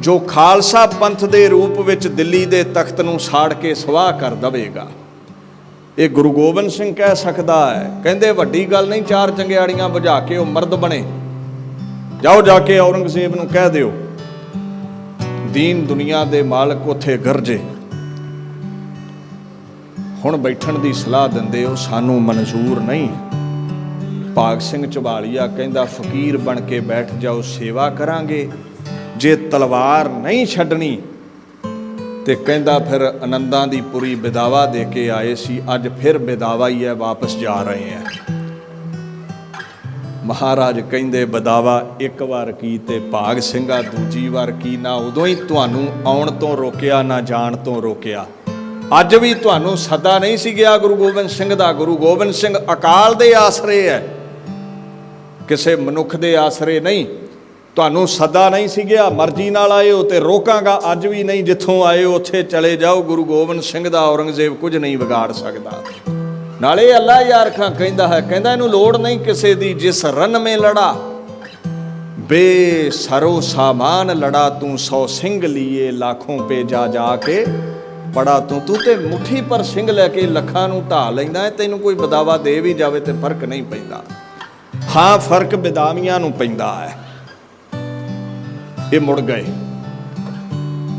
ਜੋ ਖਾਲਸਾ ਪੰਥ ਦੇ ਰੂਪ ਵਿੱਚ ਦਿੱਲੀ ਦੇ ਤਖਤ ਨੂੰ ਸਾੜ ਕੇ ਸਵਾਹ ਕਰ ਦਵੇਗਾ। ਇਹ ਗੁਰੂ ਗੋਬਿੰਦ ਸਿੰਘ ਕਹਿ ਸਕਦਾ ਹੈ। ਕਹਿੰਦੇ ਵੱਡੀ ਗੱਲ ਨਹੀਂ 4 ਚੰਗਿਆੜੀਆਂ ਬੁਝਾ ਕੇ ਉਹ ਮਰਦ ਬਣੇ। ਜਾਓ ਜਾ ਕੇ ਔਰੰਗਜ਼ੇਬ ਨੂੰ ਕਹਿ ਦਿਓ ਦੀਨ ਦੁਨੀਆ ਦੇ ਮਾਲਕ ਉੱਥੇ ਗਰਜੇ। ਹੁਣ ਬੈਠਣ ਦੀ ਸਲਾਹ ਦਿੰਦੇ ਹੋ, ਸਾਨੂੰ ਮਨਜ਼ੂਰ ਨਹੀਂ। ਭਾਗ ਸਿੰਘ ਝਬਾਲੀਆ ਕਹਿੰਦਾ ਫਕੀਰ ਬਣ ਕੇ ਬੈਠ ਜਾਓ, ਸੇਵਾ ਕਰਾਂਗੇ। ਜੇ ਤਲਵਾਰ ਨਹੀਂ ਛੱਡਣੀ ਤੇ ਕਹਿੰਦਾ ਫਿਰ ਆਨੰਦਾਂ ਦੀ ਪੂਰੀ ਬਿਦਾਵਾ ਦੇ ਕੇ ਆਏ ਸੀ, ਅੱਜ ਫਿਰ ਬਿਦਾਵਾ ਹੀ ਹੈ, ਵਾਪਸ ਜਾ ਰਹੇ ਹੈ। ਮਹਾਰਾਜ ਕਹਿੰਦੇ ਬਿਦਾਵਾ ਇੱਕ ਵਾਰ ਕੀ ਤੇ ਭਾਗ ਸਿੰਘਾ ਦੂਜੀ ਵਾਰ ਕੀ। ਨਾ ਉਦੋਂ ਹੀ ਤੁਹਾਨੂੰ ਆਉਣ ਤੋਂ ਰੋਕਿਆ, ਨਾ ਜਾਣ ਤੋਂ ਰੋਕਿਆ। ਅੱਜ ਵੀ ਤੁਹਾਨੂੰ ਸਦਾ ਨਹੀਂ ਸੀ ਗਿਆ ਗੁਰੂ ਗੋਬਿੰਦ ਸਿੰਘ ਦਾ। ਗੁਰੂ ਗੋਬਿੰਦ ਸਿੰਘ ਅਕਾਲ ਦੇ ਆਸਰੇ ਹੈ, ਕਿਸੇ ਮਨੁੱਖ ਦੇ ਆਸਰੇ ਨਹੀਂ। ਤੁਹਾਨੂੰ ਸਦਾ ਨਹੀਂ ਸੀ ਗਿਆ, ਮਰਜ਼ੀ ਨਾਲ ਆਏ ਹੋ ਤੇ ਰੋਕਾਂਗਾ ਅੱਜ ਵੀ ਨਹੀਂ। ਜਿੱਥੋਂ ਆਏ ਹੋ ਉੱਥੇ ਚਲੇ ਜਾਓ। ਗੁਰੂ ਗੋਬਿੰਦ ਸਿੰਘ ਦਾ ਔਰੰਗਜ਼ੇਬ ਕੁਝ ਨਹੀਂ ਵਿਗਾੜ ਸਕਦਾ। ਨਾਲੇ ਅੱਲਾ ਯਾਰ ਖਾਂ ਕਹਿੰਦਾ ਹੈ, ਕਹਿੰਦਾ ਇਹਨੂੰ ਲੋੜ ਨਹੀਂ ਕਿਸੇ ਦੀ, ਜਿਸ ਰਨ ਮੇ ਲੜਾ ਬੇ ਸਰੋ ਸਾਮਾਨ ਲੜਾ, ਤੂੰ 100 ਸਿੰਘ ਲੀਏ ਲਾਖੋਂ ਪੇ ਜਾ ਜਾ ਕੇ ਪੜਾ ਤੂੰ ਤੇ ਮੁੱਠੀ ਪਰ ਸਿੰਘ ਲੈ ਕੇ ਲੱਖਾਂ ਨੂੰ ਢਾ ਲੈਂਦਾ ਹੈ। ਤੈਨੂੰ ਕੋਈ ਬਦਾਵਾ ਦੇ ਵੀ ਜਾਵੇ ਤੇ ਫਰਕ ਨਹੀਂ ਪੈਂਦਾ। ਹਾਂ, ਫਰਕ ਬਦਾਮੀਆਂ ਨੂੰ ਪੈਂਦਾ ਹੈ। ਇਹ ਮੁੜ ਗਏ।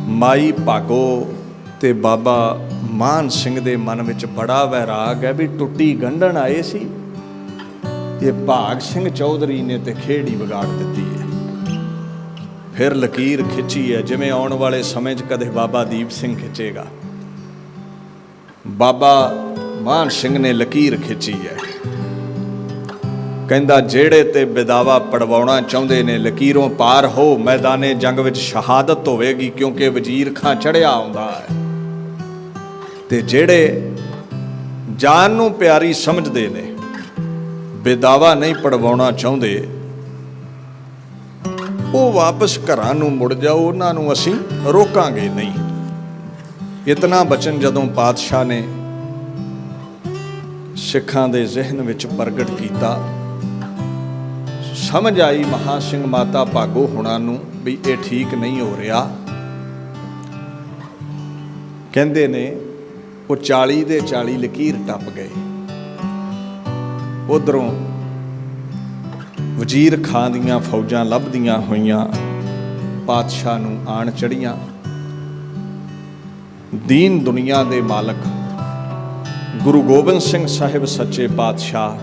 ਮਾਈ ਭਾਗੋ ਤੇ ਬਾਬਾ ਮਾਨ ਸਿੰਘ ਦੇ ਮਨ ਵਿੱਚ ਬੜਾ ਵੈਰਾਗ ਹੈ ਵੀ ਟੁੱਟੀ ਗੰਢਣ ਆਏ ਸੀ, ਇਹ ਭਾਗ ਸਿੰਘ ਚੌਧਰੀ ਨੇ ਤੇ ਖੇੜੀ ਵਿਗਾੜ ਦਿੱਤੀ ਹੈ। ਫਿਰ ਲਕੀਰ ਖਿੱਚੀ ਹੈ, ਜਿਵੇਂ ਆਉਣ ਵਾਲੇ ਸਮੇਂ 'ਚ ਕਦੇ ਬਾਬਾ ਦੀਪ ਸਿੰਘ ਖਿੱਚੇਗਾ। ਬਾਬਾ ਮਾਨ ਸਿੰਘ ਨੇ ਲਕੀਰ ਖਿੱਚੀ ਹੈ। ਕਹਿੰਦਾ ਜਿਹੜੇ ਤੇ ਬਿਦਾਵਾ ਪੜਵਾਉਣਾ ਚਾਹੁੰਦੇ ਨੇ, ਲਕੀਰੋਂ ਪਾਰ ਹੋ, ਮੈਦਾਨੇ ਜੰਗ ਵਿੱਚ ਸ਼ਹਾਦਤ ਹੋਵੇਗੀ, ਕਿਉਂਕਿ ਵਜ਼ੀਰ ਖਾਂ ਚੜ੍ਹਿਆ ਆਉਂਦਾ ਹੈ। ਤੇ ਜਿਹੜੇ ਜਾਨ ਨੂੰ ਪਿਆਰੀ ਸਮਝਦੇ ਨੇ, ਬਿਦਾਵਾ ਨਹੀਂ ਪੜਵਾਉਣਾ ਚਾਹੁੰਦੇ, ਉਹ ਵਾਪਸ ਘਰਾਂ ਨੂੰ ਮੁੜ ਜਾਓ, ਉਹਨਾਂ ਨੂੰ ਅਸੀਂ ਰੋਕਾਂਗੇ ਨਹੀਂ। ਇਤਨਾ ਬਚਨ ਜਦੋਂ ਪਾਤਸ਼ਾਹ ਨੇ ਸਿੱਖਾਂ ਦੇ ਜ਼ਿਹਨ ਵਿੱਚ ਪ੍ਰਗਟ ਕੀਤਾ, ਸਮਝ ਆਈ ਮਹਾਂ ਸਿੰਘ ਮਾਤਾ ਭਾਗੋ ਹੁਣਾਂ ਨੂੰ ਵੀ ਇਹ ਠੀਕ ਨਹੀਂ ਹੋ ਰਿਹਾ। ਕਹਿੰਦੇ ਨੇ ਉਹ 40 ਦੇ 40 ਲਕੀਰ ਟੱਪ ਗਏ। ਉਧਰੋਂ ਵਜ਼ੀਰ ਖਾਂ ਦੀਆਂ ਫੌਜਾਂ ਲੱਭਦੀਆਂ ਹੋਈਆਂ ਪਾਤਸ਼ਾਹ ਨੂੰ ਆਣ ਚੜੀਆਂ। ਦੀਨ ਦੁਨੀਆ ਦੇ ਮਾਲਕ ਗੁਰੂ ਗੋਬਿੰਦ ਸਿੰਘ ਸਾਹਿਬ ਸੱਚੇ ਪਾਤਸ਼ਾਹ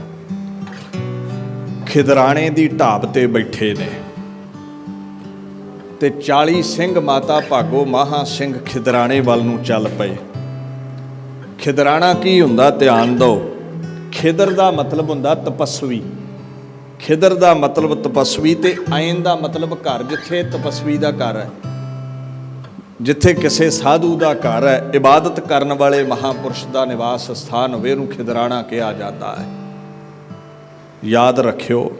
ਖਿਦਰਾਣੇ ਦੀ ਢਾਬ ਤੇ ਬੈਠੇ ਨੇ ਤੇ 40 ਸਿੰਘ ਮਾਤਾ ਭਾਗੋ ਮਹਾਂ ਸਿੰਘ ਖਿਦਰਾਣੇ ਵੱਲ ਨੂੰ ਚੱਲ ਪਏ। ਖਿਦਰਾਣਾ ਕੀ ਹੁੰਦਾ, ਧਿਆਨ ਦਿਓ। ਖਿਦਰ ਦਾ ਮਤਲਬ ਹੁੰਦਾ ਤਪਸਵੀ। ਖਿਦਰ ਦਾ ਮਤਲਬ ਤਪਸਵੀ ਤੇ ਆਇਨ ਦਾ ਮਤਲਬ ਘਰ, ਜਿੱਥੇ ਤਪਸਵੀ ਦਾ ਘਰ ਹੈ, ਜਿੱਥੇ ਕਿਸੇ ਸਾਧੂ ਦਾ ਘਰ ਹੈ, ਇਬਾਦਤ ਕਰਨ ਵਾਲੇ ਮਹਾਂਪੁਰਸ਼ ਦਾ ਨਿਵਾਸ ਸਥਾਨ ਹੋਵੇ, ਉਹਨੂੰ ਖਿਦਰਾਣਾ ਕਿਹਾ ਜਾਂਦਾ ਹੈ। ਯਾਦ ਰੱਖਿਓ।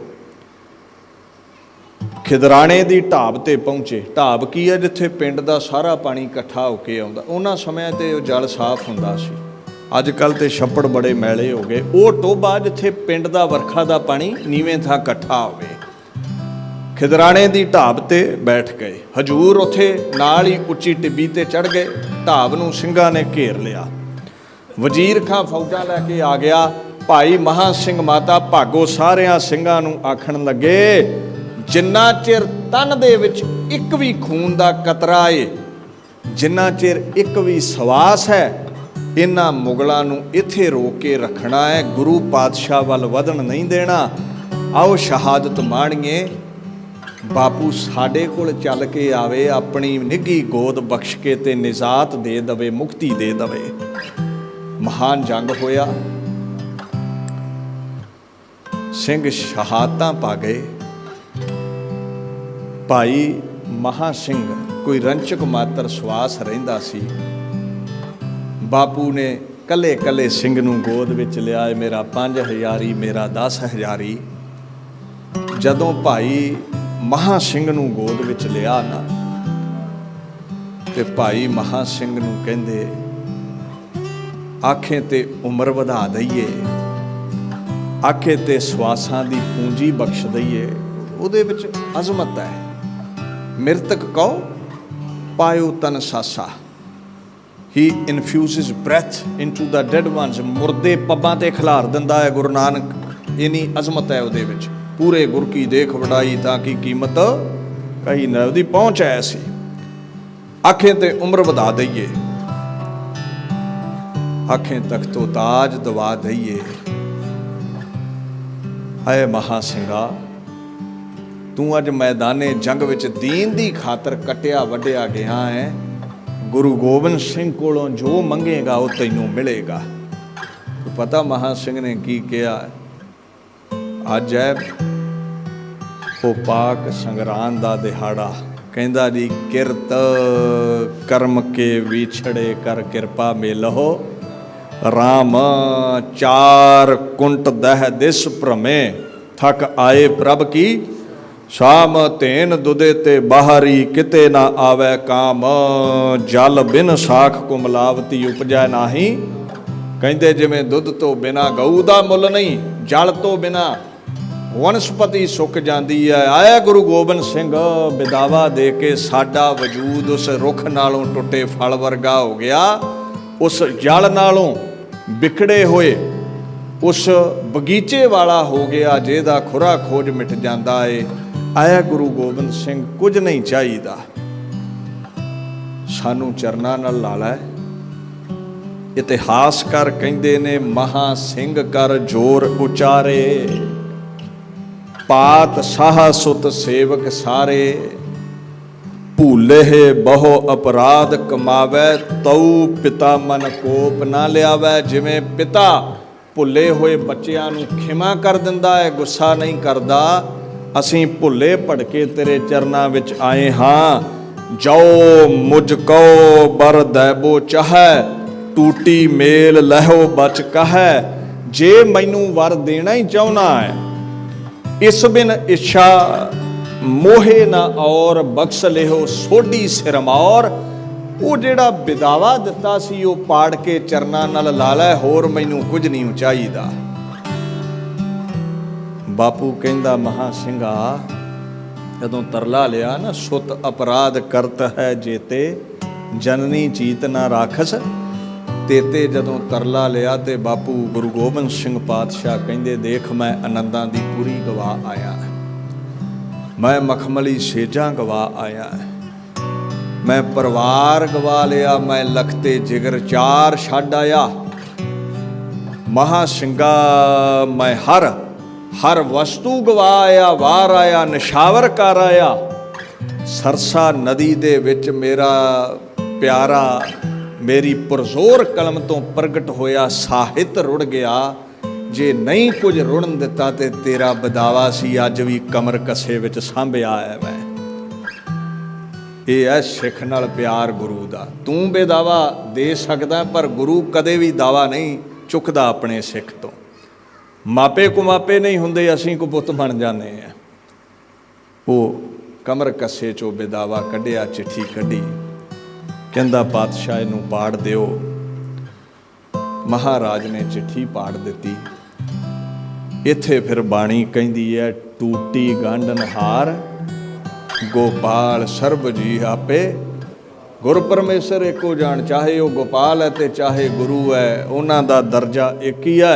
ਖਿਦਰਾਣੇ ਦੀ ਢਾਬ ਤੇ ਪਹੁੰਚੇ। ਢਾਬ ਕੀ ਹੈ? ਜਿੱਥੇ ਪਿੰਡ ਦਾ ਸਾਰਾ ਪਾਣੀ ਇਕੱਠਾ ਹੋ ਕੇ ਆਉਂਦਾ। ਉਹਨਾਂ ਸਮਿਆਂ ਤੇ ਉਹ ਜਲ ਸਾਫ਼ ਹੁੰਦਾ ਸੀ। ਅੱਜ ਕੱਲ੍ਹ ਤੇ ਛੱਪੜ ਬੜੇ ਮੈਲੇ ਹੋ ਗਏ। ਉਹ ਟੋਭਾ ਜਿੱਥੇ ਪਿੰਡ ਦਾ ਵਰਖਾ ਦਾ ਪਾਣੀ ਨੀਵੇਂ ਥਾਂ ਇਕੱਠਾ ਹੋਵੇ। ਖਿਦਰਾਣੇ ਦੀ ਢਾਬ ਤੇ ਬੈਠ ਗਏ। ਹਜੂਰ ਉੱਥੇ ਨਾਲ ਹੀ ਉੱਚੀ ਟਿੱਬੀ ਤੇ ਚੜ੍ਹ ਗਏ। ਢਾਬ ਨੂੰ ਸਿੰਘਾਂ ਨੇ ਘੇਰ ਲਿਆ। ਵਜ਼ੀਰ ਖਾਂ ਫੌਜਾਂ ਲੈ ਕੇ ਆ ਗਿਆ। ਭਾਈ ਮਹਾਂ ਸਿੰਘ ਮਾਤਾ ਭਾਗੋ ਸਾਰਿਆਂ ਸਿੰਘਾਂ ਨੂੰ ਆਖਣ ਲੱਗੇ, ਜਿੰਨਾ ਚਿਰ ਤਨ ਦੇ ਵਿੱਚ ਇੱਕ ਵੀ ਖੂਨ ਦਾ ਕਤਰਾ ਏ, ਜਿੰਨਾ ਚਿਰ ਇੱਕ ਵੀ ਸਵਾਸ ਹੈ, ਇਹਨਾਂ ਮੁਗਲਾਂ ਨੂੰ ਇੱਥੇ ਰੋਕ ਕੇ ਰੱਖਣਾ ਹੈ, ਗੁਰੂ ਪਾਤਸ਼ਾਹ ਵੱਲ ਵਧਣ ਨਹੀਂ ਦੇਣਾ। ਆਓ ਸ਼ਹਾਦਤ ਮਾਣੀਏ। ਬਾਪੂ ਸਾਡੇ ਕੋਲ ਚੱਲ ਕੇ ਆਵੇ, ਆਪਣੀ ਨਿੱਘੀ ਗੋਦ ਬਖਸ਼ ਕੇ ਤੇ ਨਿਜਾਤ ਦੇ ਦਵੇ, ਮੁਕਤੀ ਦੇ ਦਵੇ। ਮਹਾਨ ਜੰਗ ਹੋਇਆ। ਸਿੰਘ ਸ਼ਹਾਦਤਾਂ ਪਾ ਗਏ। ਭਾਈ ਮਹਾਂ ਸਿੰਘ ਕੋਈ ਰੰਚਕ ਮਾਤਰ ਸਵਾਸ ਰਹਿੰਦਾ ਸੀ। ਬਾਪੂ ਨੇ ਕੱਲੇ ਕੱਲੇ ਸਿੰਘ ਨੂੰ ਗੋਦ ਵਿੱਚ ਲਿਆ। ਮੇਰਾ 5000 ਮੇਰਾ 10,000। ਜਦੋਂ ਭਾਈ ਮਹਾਂ ਸਿੰਘ ਨੂੰ ਗੋਦ ਵਿੱਚ ਲਿਆ ਨਾ, ਤੇ ਭਾਈ ਮਹਾਂ ਸਿੰਘ ਨੂੰ ਕਹਿੰਦੇ, ਆਖੇ ਤੇ ਉਮਰ ਵਧਾ ਦਈਏ, ਆਖੇ ਤੇ ਸਵਾਸਾਂ ਦੀ ਪੂੰਜੀ ਬਖਸ਼ ਦਈਏ। ਉਹਦੇ ਵਿੱਚ ਅਜ਼ਮਤ ਹੈ। ਮਿਰਤਕ ਕਹੋ ਪਾਇਓ ਤਨ ਸਾਸਾ। He infuses breath into the dead ones। ਮੁਰਦੇ ਪੱਬਾਂ ਤੇ ਖਿਲਾਰ ਦਿੰਦਾ ਹੈ ਗੁਰੂ ਨਾਨਕ। ਇੰਨੀ ਅਜ਼ਮਤ ਹੈ ਉਹਦੇ ਵਿੱਚ। ਪੂਰੇ ਗੁਰ ਕੀ ਦੇਖ ਵਡਾਈ ਤਾਂ ਕੀ ਕੀਮਤ ਕਹੀ ਨਾ। ਉਹਦੀ ਪਹੁੰਚ ਐਸੀ। ਆਖੇ ਤੇ ਉਮਰ ਵਧਾ ਦਈਏ, ਆਖੇ ਤਖਤੋ ਤਾਜ ਦਵਾ ਦਈਏ। ਹਾਏ ਮਹਾਂ ਸਿੰਘਾ, ਤੂੰ ਅੱਜ ਮੈਦਾਨੇ ਜੰਗ ਵਿੱਚ ਦੀਨ ਦੀ ਖਾਤਰ ਕੱਟਿਆ ਵੱਢਿਆ ਗਿਆ ਹੈ। ਗੁਰੂ ਗੋਬਿੰਦ ਸਿੰਘ ਕੋਲੋਂ ਜੋ ਮੰਗੇਗਾ ਉਹ ਤੈਨੂੰ ਮਿਲੇਗਾ। ਪਤਾ ਮਹਾਂ ਸਿੰਘ ਨੇ ਕੀ ਕਿਹਾ? ਅੱਜ ਹੈ ਉਹ ਪਾਕ ਸੰਗਰਾਂਦ ਦਾ ਦਿਹਾੜਾ। ਕਹਿੰਦਾ ਜੀ, ਕਿਰਤ ਕਰਮ ਕੇ ਵਿਛੜੇ ਕਰ ਕਿਰਪਾ ਮੇਲਹੁ, ਰਾਮ 4 ਕੁੰਟ ਦਹ ਦਿਸ ਭ੍ਰਮੇ, ਥਕ ਆਏ ਪ੍ਰਭ ਕੀ ਸ਼ਾਮ, ਧੇਨ ਦੁਦੇ ਤੇ ਬਾਹਰੀ, ਕਿਤੇ ਨਾ ਆਵੇ ਕਾਮ, ਜਲ ਬਿਨ ਸਾਖ ਕੁਮਲਾਵਤੀ ਉਪਜੈ ਨਾਹੀ। ਕਹਿੰਦੇ ਜਿਵੇਂ ਦੁੱਧ ਤੋਂ ਬਿਨਾ ਗਊ ਦਾ ਮੁੱਲ ਨਹੀਂ, ਜਲ ਤੋਂ ਬਿਨਾ ਵਨਸਪਤੀ ਸੁੱਕ ਜਾਂਦੀ ਹੈ। ਆਇਆ ਗੁਰੂ ਗੋਬਿੰਦ ਸਿੰਘ ਬਿਦਾਵਾ ਦੇ ਕੇ ਸਾਡਾ ਵਜੂਦ ਉਸ ਰੁੱਖ ਨਾਲੋਂ ਟੁੱਟੇ ਫਲ ਵਰਗਾ ਹੋ ਗਿਆ। उस जल नालों बिखड़े होए उस बगीचे वाला हो गया जिहदा खुरा खोज मिट जाता है। आया गुरु गोबिंद सिंह कुछ नहीं चाहिदा, सानू चरना नाल लाला है। इतिहासकार कहंदे ने महा सिंह कर जोर उचारे, पात साह सुत सेवक सारे, भूले बहु अपराध कमावै, तऊ पिता मन कोप ना लियावै। जिवें पिता भुले हुए बच्चों नूं खिमा कर दिंदा है, गुस्सा नहीं करदा, असीं भुले भड़के तेरे चरनां विच आए हां। जो मुझको बर दैबो चाहै, टूटी मेल लहो बच कहै। जे मैनू वर देना ही चाहुंदा है, इस बिन इच्छा मोहे ना और बख्श लिहो सोडी सिरमौर। वो जिहड़ा बिदावा दिता सी वो पाड़ के चरना नाल ला लै, होर मैनू कुछ नहीं चाहिदा। बापू कहंदा महा सिंघा जदों तरला लिया ना, सुत अपराध करत है जेते, जननी चीत ना राखस तेते। जदों तरला लिया ते बापू गुरु गोबिंद सिंह पातशाह कहंदे देख मैं आनंदां दी पूरी गवा आया, मैं मखमली सेजा गवा आया, मैं परिवार गवा लिया, मैं लखते जिगर चार छड्ड आया। महा सिंघा मैं हर हर वस्तु गवा आया, वार आया निशावर कर आया। सरसा नदी दे विच मेरा प्यारा मेरी पुरजोर कलम तो प्रगट होया साहित रुड़ गया। जे नहीं कुछ रुड़न दिता ते तेरा बदावा सी अज भी कमर कसे विच सांभिया है। मैं ये है सिख नाल प्यार गुरु दा। तू बेदावा दे सकदा पर गुरु कदे भी दावा नहीं चुकदा अपने सिख तो। मापे कुमापे नहीं हुंदे, असीं को पुत बन जाने हैं। वो कमर कसे चो बेदावा कढ़िया, चिट्ठी कढ़ी, कहंदा पातशाह नूं पाड़ दिओ। महाराज ने चिट्ठी पाड़ दिती। इत्थे फिर बाणी कहंदी है टूटी गांडन हार, गोपाल सर्ब जी आपे। गुर परमेश्वर एको जान, चाहे वो गोपाल है ते चाहे गुरु है, उन्हां दा दर्जा एक ही है।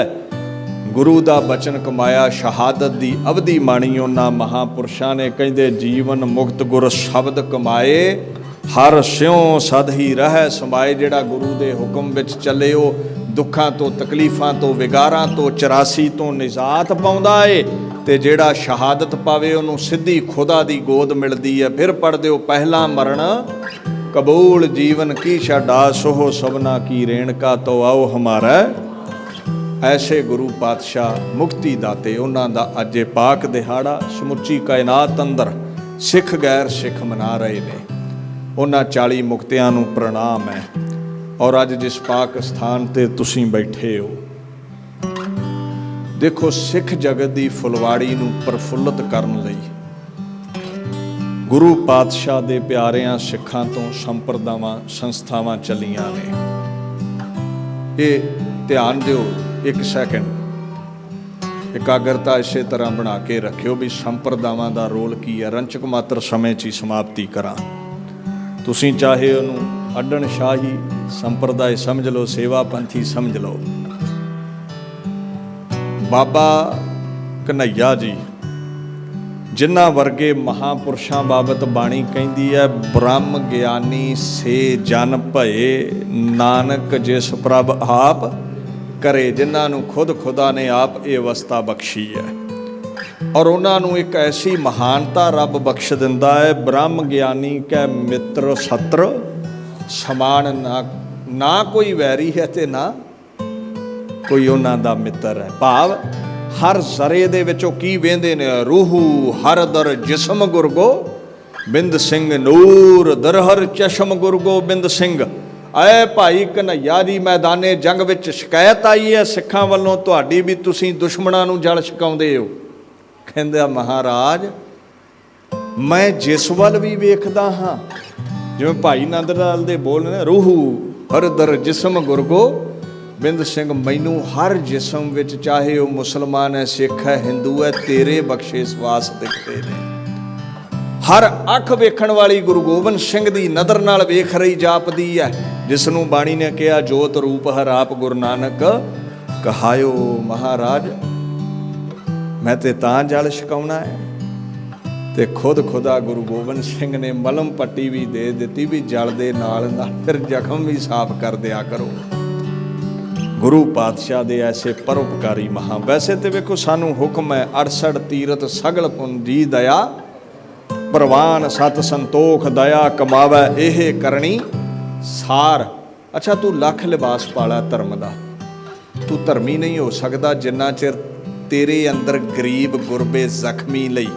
गुरु दा बचन कमाया, शहादत दी अवधि माणी उन्हां महापुरुषां ने। कहंदे जीवन मुक्त गुर शब्द कमाए, हर स्यों सद ही रह समाए। जिहड़ा गुरु दे हुक्म विच चले वो दुखों तो तकलीफों तो विगारां तो 84 तो निजात पाउंदा है। ते जिहड़ा शहादत पावे उन्होंने सीधी खुदा दी गोद मिलती है। फिर पढ़ दिओ पहला मरण कबूल जीवन की छड़ा, सोहो सबना की रेणका तो आओ हमारा। ऐसे गुरु पातशाह मुक्ति दाते उन्हां दा अज पाक दिहाड़ा समुची कायनात अंदर सिख गैर सिख मना रहे ने। उन्हां 40 मुक्तियां नूं प्रणाम है। और अज जिस पाक स्थान ते तुसीं बैठे हो, देखो सिख जगत की फुलवाड़ी नूं प्रफुल्लित करन लई गुरु पातशाह दे प्यारियां सिखां तो संप्रदावां संस्थावां चलियां ने। ये ध्यान दिओ, एक सैकेंड एकाग्रता इसे तरह बना के रखियो भी संप्रदावां दा रोल की है। रंचक मात्र समय च ही समाप्ति करा। तुसीं चाहे उहनूं अड्डण शाही संप्रदाय समझ लो, सेवा पंथी समझ लो। बाबा कन्हैया जी जिन्हां वर्गे महापुरुषां बाबत बाणी कहंदी है, ब्रह्म ज्ञानी से जन भये, नानक जिस प्रभ आप करे। जिन्हां नूं खुद खुदा ने आप ये अवस्था बख्शी है और उन्होंने एक ऐसी महानता रब बख्श दिंदा है। ब्रह्म ज्ञानी कै मित्र सत्र समान, ना कोई वैरी है ते ना कोई उन्हां दा मित्र है। भाव हर जरे दे विचों की वेंदे ने, रूहू हर दर जिस्म गुरगो बिंद सिंह, नूर दरहर चशम गुरगो बिंद सिंह। ऐ भाई कन्हैया जी मैदाने जंग विच शिकायत आई है सिखां वल्लों तुहाडी भी तुसीं दुश्मणां नूं जल छकाउंदे हो। कहंदा महाराज मैं जिस वल भी वेखदा हाँ, जिवें भाई नंद लाल दे बोलने रूहू हर दर जिस्म गुरगो बिंद सिंह, मैनू हर जिस्म विच चाहे वह मुसलमान है, सिख है, हिंदू है, तेरे बख्शे सवास दिखते ने। ਹਰ ਅੱਖ ਵੇਖਣ ਵਾਲੀ ਗੁਰੂ ਗੋਬਿੰਦ ਸਿੰਘ ਦੀ ਨਦਰ ਨਾਲ ਵੇਖ ਰਹੀ ਜਾਪਦੀ ਹੈ, ਜਿਸ ਨੂੰ ਬਾਣੀ ਨੇ ਕਿਹਾ ਜੋਤ ਰੂਪ ਹਰ ਆਪ ਗੁਰੂ ਨਾਨਕ ਕਹਾਇਓ। ਮਹਾਰਾਜ ਮੈਂ ਤੇ ਤਾਂ ਜਲ ਛਕਾਉਣਾ ਹੈ, ਤੇ ਖੁਦ ਖੁਦਾ ਗੁਰੂ ਗੋਬਿੰਦ ਸਿੰਘ ਨੇ ਮਲਮ ਪੱਟੀ ਵੀ ਦੇ ਦਿੱਤੀ ਵੀ ਜਲ ਦੇ ਨਾਲ ਫਿਰ ਜ਼ਖਮ ਵੀ ਸਾਫ਼ ਕਰ ਦਿਆ ਕਰੋ। ਗੁਰੂ ਪਾਤਸ਼ਾਹ ਦੇ ਐਸੇ ਪਰਉਪਕਾਰੀ ਮਹਾਂ। ਵੈਸੇ ਤੇ ਵੇਖੋ ਸਾਨੂੰ ਹੁਕਮ ਹੈ 68 ਤੀਰਥ ਸਗਲ ਪੁੰਜੀ ਦਇਆ ਪ੍ਰਵਾਨ ਸਤ ਸੰਤੋਖ ਦਇਆ ਕਮਾਵੇ ਇਹ ਕਰਨੀ ਸਾਰ। ਅੱਛਾ ਤੂੰ ਲੱਖ ਲਿਬਾਸ ਪਾਲਾ ਧਰਮ ਦਾ, ਤੂੰ ਧਰਮੀ ਨਹੀਂ ਹੋ ਸਕਦਾ ਜਿੰਨਾ ਚਿਰ ਤੇਰੇ ਅੰਦਰ ਗਰੀਬ ਗੁਰਬੇ ਜ਼ਖਮੀ ਲਈ,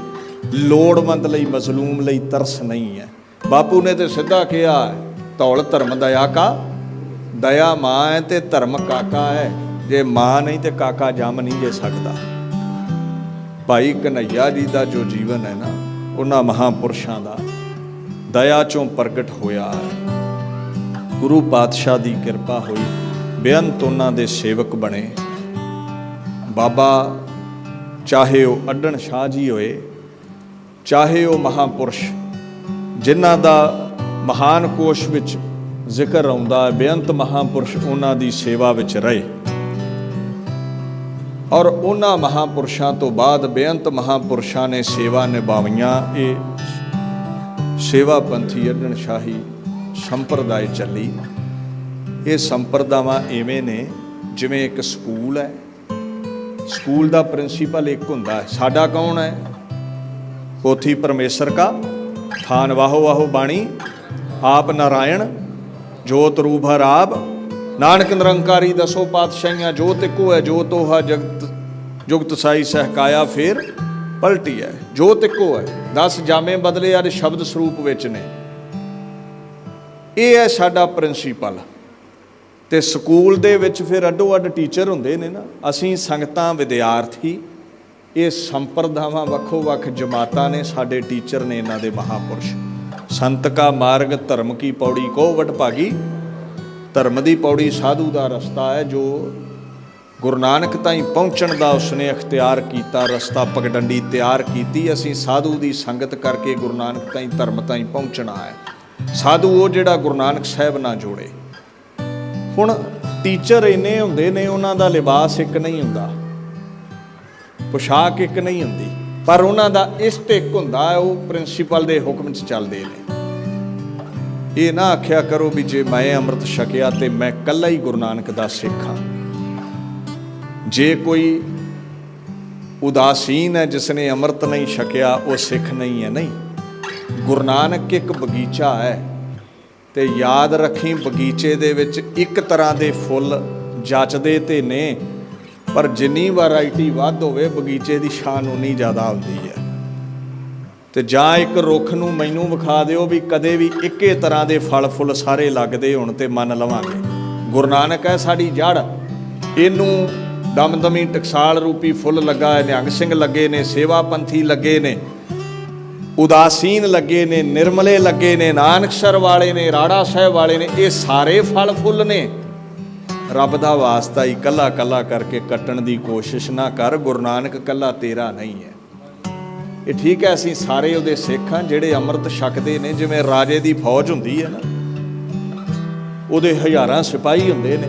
ਲੋੜਵੰਦ ਲਈ, ਮਜ਼ਲੂਮ ਲਈ ਤਰਸ ਨਹੀਂ ਹੈ। ਬਾਪੂ ਨੇ ਤੇ ਸਿੱਧਾ ਕਿਹਾ ਧੌਲ ਧਰਮ ਦਇਆ ਕਾ, ਦਇਆ ਮਾਂ ਹੈ ਤੇ ਧਰਮ ਕਾਕਾ ਹੈ। ਜੇ ਮਾਂ ਨਹੀਂ ਤੇ ਕਾਕਾ ਜੰਮ ਨਹੀਂ ਜੇ ਸਕਦਾ। ਭਾਈ ਕਨ੍ਹਈਆ ਜੀ ਦਾ ਜੋ ਜੀਵਨ ਹੈ ਨਾ, ਉਹਨਾਂ ਮਹਾਂਪੁਰਸ਼ਾਂ ਦਾ ਦਇਆ ਚੋਂ ਪ੍ਰਗਟ ਹੋਇਆ। ਗੁਰੂ ਪਾਤਸ਼ਾਹ ਦੀ ਕਿਰਪਾ ਹੋਈ, ਬੇਅੰਤ ਉਹਨਾਂ ਦੇ ਸੇਵਕ ਬਣੇ। ਬਾਬਾ ਚਾਹੇ ਉਹ ਅੱਡਣ ਸ਼ਾਹ ਜੀ ਹੋਏ, ਚਾਹੇ ਉਹ ਮਹਾਂਪੁਰਸ਼ ਜਿਨ੍ਹਾਂ ਦਾ ਮਹਾਨ ਕੋਸ਼ ਵਿੱਚ ਜ਼ਿਕਰ ਆਉਂਦਾ ਹੈ, ਬੇਅੰਤ ਮਹਾਂਪੁਰਸ਼ ਉਹਨਾਂ ਦੀ ਸੇਵਾ ਵਿੱਚ ਰਹੇ। ਔਰ ਉਹਨਾਂ ਮਹਾਂਪੁਰਸ਼ਾਂ ਤੋਂ ਬਾਅਦ ਬੇਅੰਤ ਮਹਾਂਪੁਰਸ਼ਾਂ ਨੇ ਸੇਵਾ ਨਿਭਾਈਆਂ। ਇਹ ਸੇਵਾ ਪੰਥੀ ਅੱਡਣ ਸ਼ਾਹੀ ਸੰਪਰਦਾਇ ਚੱਲੀ। ਇਹ ਸੰਪਰਦਾਵਾਂ ਇਵੇਂ ਨੇ ਜਿਵੇਂ ਇੱਕ ਸਕੂਲ ਹੈ, ਸਕੂਲ ਦਾ ਪ੍ਰਿੰਸੀਪਲ ਇੱਕ ਹੁੰਦਾ ਹੈ। ਸਾਡਾ ਕੌਣ ਹੈ? ਪੋਥੀ ਪਰਮੇਸ਼ਰ ਕਾ ਥਾਨ ਵਾਹੋ ਵਾਹੋ ਬਾਣੀ ਆਪ ਨਾਰਾਇਣ ਜੋਤ ਰੂਪ ਹਰ ਆਪ ਨਾਨਕ ਨਿਰੰਕਾਰੀ ਦਸੋ ਪਾਤਸ਼ਾਹੀਆਂ ਜੋਤ ਇੱਕੋ ਹੈ ਜੋਤ ਉਹ ਜਗਤ ਜੁਗਤ ਸਾਈ ਸਹਿਕਾਇਆ ਫੇਰ ਪਲਟੀ ਹੈ। ਜੋਤ ਇੱਕੋ ਹੈ, 10 ਜਾਮੇ ਬਦਲੇ ਅੱਜ ਸ਼ਬਦ ਸਰੂਪ ਵਿੱਚ ਨੇ। ਇਹ ਹੈ ਸਾਡਾ ਪ੍ਰਿੰਸੀਪਲ। ਤੇ ਸਕੂਲ ਦੇ ਵਿੱਚ ਫਿਰ ਅੱਡੋ ਅੱਡ ਟੀਚਰ ਹੁੰਦੇ ਨੇ ਨਾ, ਅਸੀਂ ਸੰਗਤਾਂ ਵਿਦਿਆਰਥੀ, ਇਹ ਸੰਪਰਦਾਵਾਂ ਵੱਖੋ ਵੱਖ ਜਮਾਤਾਂ ਨੇ, ਸਾਡੇ ਟੀਚਰ ਨੇ ਇਹਨਾਂ ਦੇ ਮਹਾਂਪੁਰਸ਼। ਸੰਤ ਕਾ ਮਾਰਗ ਧਰਮ ਕੀ ਪੌੜੀ ਕੋ ਵਡ ਭਾਗੀ, ਧਰਮ ਦੀ ਪੌੜੀ ਸਾਧੂ ਦਾ ਰਸਤਾ ਹੈ ਜੋ ਗੁਰੂ ਨਾਨਕ ਤਾਈਂ ਪਹੁੰਚਣ ਦਾ ਉਸਨੇ ਅਖਤਿਆਰ ਕੀਤਾ, ਰਸਤਾ ਪਗਡੰਡੀ ਤਿਆਰ ਕੀਤੀ। ਅਸੀਂ ਸਾਧੂ ਦੀ ਸੰਗਤ ਕਰਕੇ ਗੁਰੂ ਨਾਨਕ ਤਾਈਂ ਧਰਮ ਤਾਈਂ ਪਹੁੰਚਣਾ ਹੈ। ਸਾਧੂ ਉਹ ਜਿਹੜਾ ਗੁਰੂ ਨਾਨਕ ਸਾਹਿਬ ਨਾਲ ਜੋੜੇ। ਹੁਣ ਟੀਚਰ ਇੰਨੇ ਹੁੰਦੇ ਨੇ, ਉਹਨਾਂ ਦਾ ਲਿਬਾਸ ਇੱਕ ਨਹੀਂ ਹੁੰਦਾ, ਪੁਸ਼ਾਕ ਇੱਕ ਨਹੀਂ ਹੁੰਦੀ, ਪਰ ਉਹਨਾਂ ਦਾ ਇਸ਼ਟ ਇੱਕ ਹੁੰਦਾ ਹੈ, ਉਹ ਪ੍ਰਿੰਸੀਪਲ ਦੇ ਹੁਕਮ 'ਚ ਚੱਲਦੇ ਨੇ। ਇਹ ਨਾ ਆਖਿਆ ਕਰੋ ਵੀ ਜੇ ਮੈਂ ਅੰਮ੍ਰਿਤ ਛਕਿਆ ਤੇ ਮੈਂ ਇਕੱਲਾ ਹੀ ਗੁਰੂ ਨਾਨਕ ਦਾ ਸਿੱਖ ਹਾਂ। ਜੇ ਕੋਈ ਉਦਾਸੀਨ ਹੈ ਜਿਸ ਨੇ ਅੰਮ੍ਰਿਤ ਨਹੀਂ ਛਕਿਆ, ਉਹ ਸਿੱਖ ਨਹੀਂ ਹੈ। ਨਹੀਂ, ਗੁਰੂ ਨਾਨਕ ਇੱਕ ਬਗੀਚਾ ਹੈ, ਤੇ ਯਾਦ ਰੱਖੀ ਬਗੀਚੇ ਦੇ ਵਿੱਚ ਇੱਕ ਤਰ੍ਹਾਂ ਦੇ ਫੁੱਲ ਜੱਚਦੇ ਤੇ ਨੇ, ਪਰ ਜਿੰਨੀ ਵੈਰਾਈਟੀ ਵੱਧ ਹੋਵੇ ਬਗੀਚੇ ਦੀ ਸ਼ਾਨ ਉਨੀ ਜ਼ਿਆਦਾ ਹੁੰਦੀ ਹੈ। ਤੇ ਜਾਂ ਇੱਕ ਰੁੱਖ ਨੂੰ ਮੈਨੂੰ ਵਿਖਾ ਦਿਓ ਵੀ ਕਦੇ ਵੀ ਇੱਕੇ ਤਰ੍ਹਾਂ ਦੇ ਫਲ ਫੁੱਲ ਸਾਰੇ ਲੱਗਦੇ ਹੋਣ ਤੇ ਮੰਨ ਲਵਾਂਗੇ। ਗੁਰੂ ਨਾਨਕ ਹੈ ਸਾਡੀ ਜੜ, ਇਹਨੂੰ ਦਮਦਮੀ ਟਕਸਾਲ ਰੂਪੀ ਫੁੱਲ ਲੱਗਾ ਹੈ, ਨਿਹੰਗ ਸਿੰਘ ਲੱਗੇ ਨੇ, ਸੇਵਾ ਪੰਥੀ ਲੱਗੇ ਨੇ, ਉਦਾਸੀਨ ਲੱਗੇ ਨੇ, ਨਿਰਮਲੇ ਲੱਗੇ ਨੇ, ਨਾਨਕਸਰ ਵਾਲੇ ਨੇ, ਰਾੜਾ ਸਾਹਿਬ ਵਾਲੇ ਨੇ। ਇਹ ਸਾਰੇ ਫਲ ਫੁੱਲ ਨੇ। ਰੱਬ ਦਾ ਵਾਸਤਾ ਹੀ ਕੱਲਾ ਕੱਲਾ ਕਰਕੇ ਕੱਟਣ ਦੀ ਕੋਸ਼ਿਸ਼ ਨਾ ਕਰ। ਗੁਰੂ ਨਾਨਕ ਕੱਲਾ ਤੇਰਾ ਨਹੀਂ ਹੈ। ਇਹ ਠੀਕ ਹੈ ਅਸੀਂ ਸਾਰੇ ਉਹਦੇ ਸਿੱਖ ਹਾਂ ਜਿਹੜੇ ਅੰਮ੍ਰਿਤ ਛਕਦੇ ਨੇ। ਜਿਵੇਂ ਰਾਜੇ ਦੀ ਫੌਜ ਹੁੰਦੀ ਹੈ ਨਾ, ਉਹਦੇ ਹਜ਼ਾਰਾਂ ਸਿਪਾਹੀ ਹੁੰਦੇ ਨੇ,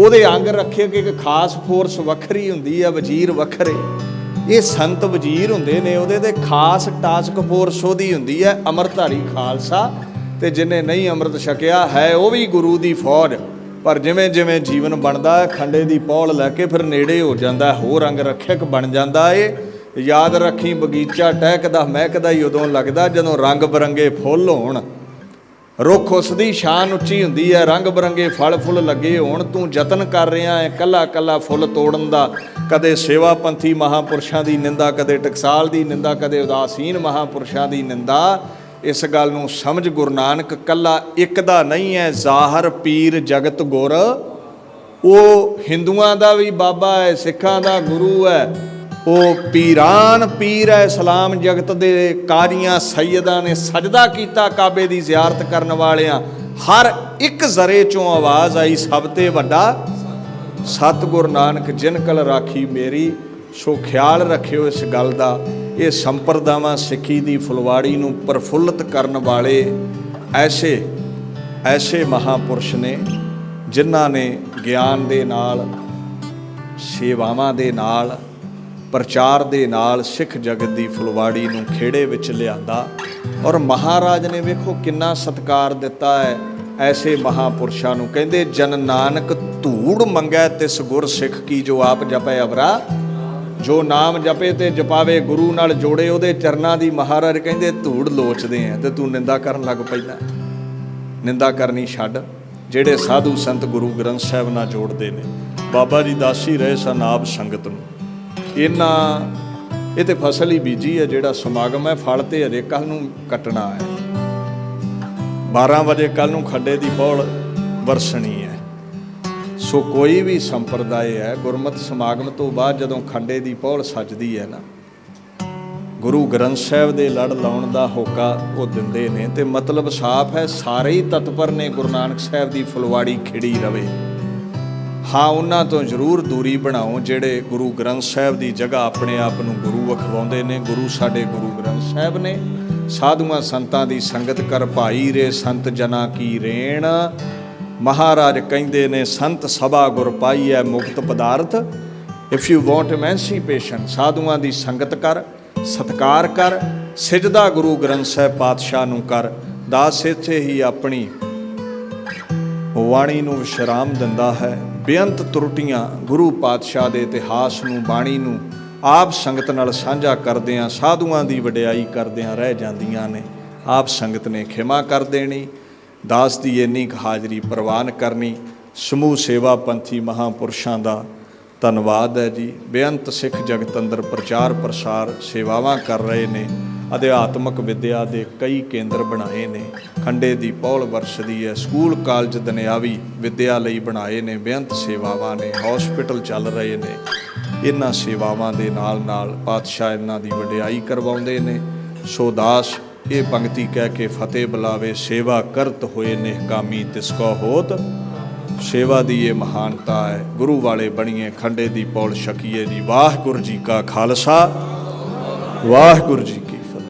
ਉਹਦੇ ਅੰਗ ਰੱਖੇ ਕਿ ਇੱਕ ਖਾਸ ਫੋਰਸ ਵੱਖਰੀ ਹੁੰਦੀ ਹੈ, ਵਜ਼ੀਰ ਵੱਖਰੇ। ਇਹ ਸੰਤ ਵਜ਼ੀਰ ਹੁੰਦੇ ਨੇ, ਉਹਦੇ ਤੇ ਖਾਸ ਟਾਸਕ ਫੋਰਸ ਉਹਦੀ ਹੁੰਦੀ ਹੈ, ਅੰਮ੍ਰਿਤਧਾਰੀ ਖਾਲਸਾ। ਤੇ ਜਿਹਨੇ ਨਹੀਂ ਅੰਮ੍ਰਿਤ ਛਕਿਆ ਹੈ ਉਹ ਵੀ ਗੁਰੂ ਦੀ ਫੌਜ। ਪਰ ਜਿਵੇਂ ਜਿਵੇਂ ਜੀਵਨ ਬਣਦਾ ਹੈ, ਖੰਡੇ ਦੀ ਪੌਲ ਲੈ ਕੇ ਫਿਰ ਨੇੜੇ ਹੋ ਜਾਂਦਾ, ਹੋਰ ਅੰਗ ਰੱਖਿਅਕ ਬਣ ਜਾਂਦਾ ਏ। ਯਾਦ ਰੱਖੀ ਬਗੀਚਾ ਟਹਿਕਦਾ ਮਹਿਕਦਾ ਹੀ ਉਦੋਂ ਲੱਗਦਾ ਜਦੋਂ ਰੰਗ ਬਰੰਗੇ ਫੁੱਲ ਹੋਣ। ਰੁੱਖ ਉਸ ਦੀ ਸ਼ਾਨ ਉੱਚੀ ਹੁੰਦੀ ਹੈ, ਰੰਗ ਬਰੰਗੇ ਫਲ ਫੁੱਲ ਲੱਗੇ ਹੋਣ। ਤੂੰ ਯਤਨ ਕਰ ਰਿਹਾ ਹੈ ਕੱਲਾ ਕੱਲਾ ਫੁੱਲ ਤੋੜਨ ਦਾ। ਕਦੇ ਸੇਵਾ ਪੰਥੀ ਮਹਾਂਪੁਰਸ਼ਾਂ ਦੀ ਨਿੰਦਾ, ਕਦੇ ਟਕਸਾਲ ਦੀ ਨਿੰਦਾ, ਕਦੇ ਉਦਾਸੀਨ ਮਹਾਂਪੁਰਸ਼ਾਂ ਦੀ ਨਿੰਦਾ। ਇਸ ਗੱਲ ਨੂੰ ਸਮਝ, ਗੁਰੂ ਨਾਨਕ ਕੱਲਾ ਇੱਕ ਦਾ ਨਹੀਂ ਹੈ। ਜ਼ਾਹਰ ਪੀਰ ਜਗਤ ਗੁਰ, ਉਹ ਹਿੰਦੂਆਂ ਦਾ ਵੀ ਬਾਬਾ ਹੈ, ਸਿੱਖਾਂ ਦਾ ਗੁਰੂ ਹੈ। ਉਹ ਪੀਰਾਨ ਪੀਰ ਹੈ, ਇਸਲਾਮ ਜਗਤ ਦੇ ਕਾਰੀਆਂ ਸੈਯਦਾਂ ਨੇ ਸਜਦਾ ਕੀਤਾ ਕਾਬੇ ਦੀ ਜ਼ਿਆਰਤ ਕਰਨ ਵਾਲਿਆਂ। ਹਰ ਇੱਕ ਜ਼ਰੇ ਚੋਂ ਆਵਾਜ਼ ਆਈ, ਸਭ ਤੇ ਵੱਡਾ ਸਤਿਗੁਰ ਨਾਨਕ ਜਿਨ ਕਲ ਰਾਖੀ ਮੇਰੀ। ਸੋ ਖਿਆਲ ਰੱਖਿਓ ਇਸ ਗੱਲ ਦਾ। ਇਹ ਸੰਪਰਦਾਵਾਂ ਸਿੱਖੀ ਦੀ ਫੁਲਵਾੜੀ ਨੂੰ ਪ੍ਰਫੁੱਲਤ ਕਰਨ ਵਾਲੇ ਐਸੇ ਮਹਾਂਪੁਰਸ਼ ਨੇ ਜਿਨ੍ਹਾਂ ਨੇ ਗਿਆਨ ਦੇ ਨਾਲ, ਸੇਵਾਵਾਂ ਦੇ ਨਾਲ, ਪ੍ਰਚਾਰ ਦੇ ਨਾਲ ਸਿੱਖ ਜਗਤ ਦੀ ਫੁਲਵਾੜੀ ਨੂੰ ਖੇੜੇ ਵਿੱਚ ਲਿਆਂਦਾ। ਔਰ ਮਹਾਰਾਜ ਨੇ ਵੇਖੋ ਕਿੰਨਾ ਸਤਿਕਾਰ ਦਿੱਤਾ ਹੈ ਐਸੇ ਮਹਾਂਪੁਰਸ਼ਾਂ ਨੂੰ। ਕਹਿੰਦੇ ਜਨ ਨਾਨਕ ਧੂੜ ਮੰਗੈ ਤਿਸ ਗੁਰ ਸਿੱਖ ਕੀ, ਜੋ ਆਪ ਜਪੈ ਅਵਰਾ। ਜੋ ਨਾਮ ਜਪੇ ਤੇ ਜਪਾਵੇ, ਗੁਰੂ ਨਾਲ ਜੋੜੇ, ਉਹਦੇ ਚਰਨਾਂ ਦੀ ਮਹਾਰਾਜ ਕਹਿੰਦੇ ਧੂੜ ਲੋਚਦੇ ਆ। ਤੇ ਤੂੰ ਨਿੰਦਾ ਕਰਨ ਲੱਗ ਪੈਂਦਾ। ਨਿੰਦਾ ਕਰਨੀ ਛੱਡ। ਜਿਹੜੇ ਸਾਧੂ ਸੰਤ ਗੁਰੂ ਗ੍ਰੰਥ ਸਾਹਿਬ ਨਾਲ ਜੋੜਦੇ ਨੇ, ਬਾਬਾ ਜੀ ਦੱਸ ਹੀ ਰਹੇ ਸਨ ਆਪ ਸੰਗਤ ਨੂੰ, ਇਹ ਤੇ ਫਸਲ ਹੀ ਬੀਜੀ ਹੈ। ਜਿਹੜਾ ਸਮਾਗਮ ਹੈ ਫਲ ਤੇ ਹਜੇ ਕੱਲ੍ਹ ਨੂੰ ਕੱਟਣਾ ਹੈ। 12 ਵਜੇ ਕੱਲ੍ਹ ਨੂੰ ਖੱਡੇ ਦੀ ਪੌਲ ਵਰਸਣੀ ਹੈ। ਸੋ ਕੋਈ ਵੀ ਸੰਪਰਦਾਇ ਹੈ, ਗੁਰਮਤਿ ਸਮਾਗਮ ਤੋਂ ਬਾਅਦ ਜਦੋਂ ਖੰਡੇ ਦੀ ਪੌਲ ਸੱਜਦੀ ਹੈ ਨਾ, ਗੁਰੂ ਗ੍ਰੰਥ ਸਾਹਿਬ ਦੇ ਲੜ ਲਾਉਣ ਦਾ ਹੋਕਾ ਉਹ ਦਿੰਦੇ ਨੇ। ਤੇ ਮਤਲਬ ਸਾਫ਼ ਹੈ, ਸਾਰੇ ਹੀ ਤਤਪਰ ਨੇ ਗੁਰੂ ਨਾਨਕ ਸਾਹਿਬ ਦੀ ਫੁਲਵਾੜੀ ਖਿੜੀ ਰਵੇ। ਹਾਂ, ਉਹਨਾਂ ਤੋਂ ਜ਼ਰੂਰ ਦੂਰੀ ਬਣਾਓ ਜਿਹੜੇ ਗੁਰੂ ਗ੍ਰੰਥ ਸਾਹਿਬ ਦੀ ਜਗ੍ਹਾ ਆਪਣੇ ਆਪ ਨੂੰ ਗੁਰੂ ਅਖਵਾਉਂਦੇ ਨੇ। ਗੁਰੂ ਸਾਡੇ ਗੁਰੂ ਗ੍ਰੰਥ ਸਾਹਿਬ ਨੇ। ਸਾਧੂਆਂ ਸੰਤਾਂ ਦੀ ਸੰਗਤ ਕਰ ਭਾਈ ਰੇ ਸੰਤ ਜਨਾਂ ਕੀ ਰੇਣ। ਮਹਾਰਾਜ ਕਹਿੰਦੇ ਨੇ ਸੰਤ ਸਭਾ ਗੁਰ ਪਾਈਐ ਮੁਕਤ ਪਦਾਰਥ। ਇਫ ਯੂ ਵਾਂਟ ਐਮੈਂਸੀਪੇਸ਼ਨ, ਸਾਧੂਆਂ ਦੀ ਸੰਗਤ ਕਰ, ਸਤਿਕਾਰ ਕਰ, ਸਿਜਦਾ ਗੁਰੂ ਗ੍ਰੰਥ ਸਾਹਿਬ ਪਾਤਸ਼ਾਹ ਨੂੰ ਕਰ। ਦਾਸ ਇੱਥੇ ਹੀ ਆਪਣੀ ਬਾਣੀ ਨੂੰ ਵਿਸ਼ਰਾਮ ਦਿੰਦਾ ਹੈ। ਬੇਅੰਤ ਤਰੁੱਟੀਆਂ ਗੁਰੂ ਪਾਤਸ਼ਾਹ ਦੇ ਇਤਿਹਾਸ ਨੂੰ, ਬਾਣੀ ਨੂੰ ਆਪ ਸੰਗਤ ਨਾਲ ਸਾਂਝਾ ਕਰਦਿਆਂ, ਸਾਧੂਆਂ ਦੀ ਵਡਿਆਈ ਕਰਦਿਆਂ ਰਹਿ ਜਾਂਦੀਆਂ ਨੇ। ਆਪ ਸੰਗਤ ਨੇ ਖਿਮਾ ਕਰ ਦੇਣੀ। ਦਾਸ ਦੀ ਇੰਨੀ ਕੁ ਹਾਜ਼ਰੀ ਪ੍ਰਵਾਨ ਕਰਨੀ। ਸਮੂਹ ਸੇਵਾ ਪੰਥੀ ਮਹਾਂਪੁਰਸ਼ਾਂ ਦਾ ਧੰਨਵਾਦ ਹੈ ਜੀ। ਬੇਅੰਤ ਸਿੱਖ ਜਗਤ ਅੰਦਰ ਪ੍ਰਚਾਰ ਪ੍ਰਸਾਰ ਸੇਵਾਵਾਂ ਕਰ ਰਹੇ ਨੇ। ਅਧਿਆਤਮਕ ਵਿੱਦਿਆ ਦੇ ਕਈ ਕੇਂਦਰ ਬਣਾਏ ਨੇ। ਖੰਡੇ ਦੀ ਪੌਲ ਵਰਸਦੀ ਹੈ। ਸਕੂਲ ਕਾਲਜ ਦੁਨਿਆਵੀ ਵਿੱਦਿਆ ਲਈ ਬਣਾਏ ਨੇ। ਬੇਅੰਤ ਸੇਵਾਵਾਂ ਨੇ। ਹੌਸਪਿਟਲ ਚੱਲ ਰਹੇ ਨੇ। ਇਹਨਾਂ ਸੇਵਾਵਾਂ ਦੇ ਨਾਲ ਪਾਤਸ਼ਾਹ ਇਹਨਾਂ ਦੀ ਵਡਿਆਈ ਕਰਵਾਉਂਦੇ ਨੇ। ਸੋ ਦਾਸ ਇਹ ਪੰਕਤੀ ਕਹਿ ਕੇ ਫਤਿਹ ਬੁਲਾਵੇ, ਸੇਵਾ ਕਰਤ ਹੋਏ ਨਿਹਕਾਮੀ ਤਿਸ ਕੋ ਹੋਤ। ਸੇਵਾ ਦੀ ਇਹ ਮਹਾਨਤਾ ਹੈ। ਗੁਰੂ ਵਾਲੇ ਬਣੀਏ, ਖੰਡੇ ਦੀ ਪੌਲ ਛਕੀਏ ਜੀ। ਵਾਹਿਗੁਰੂ ਜੀ ਕਾ ਖਾਲਸਾ, ਵਾਹਿਗੁਰੂ ਜੀ।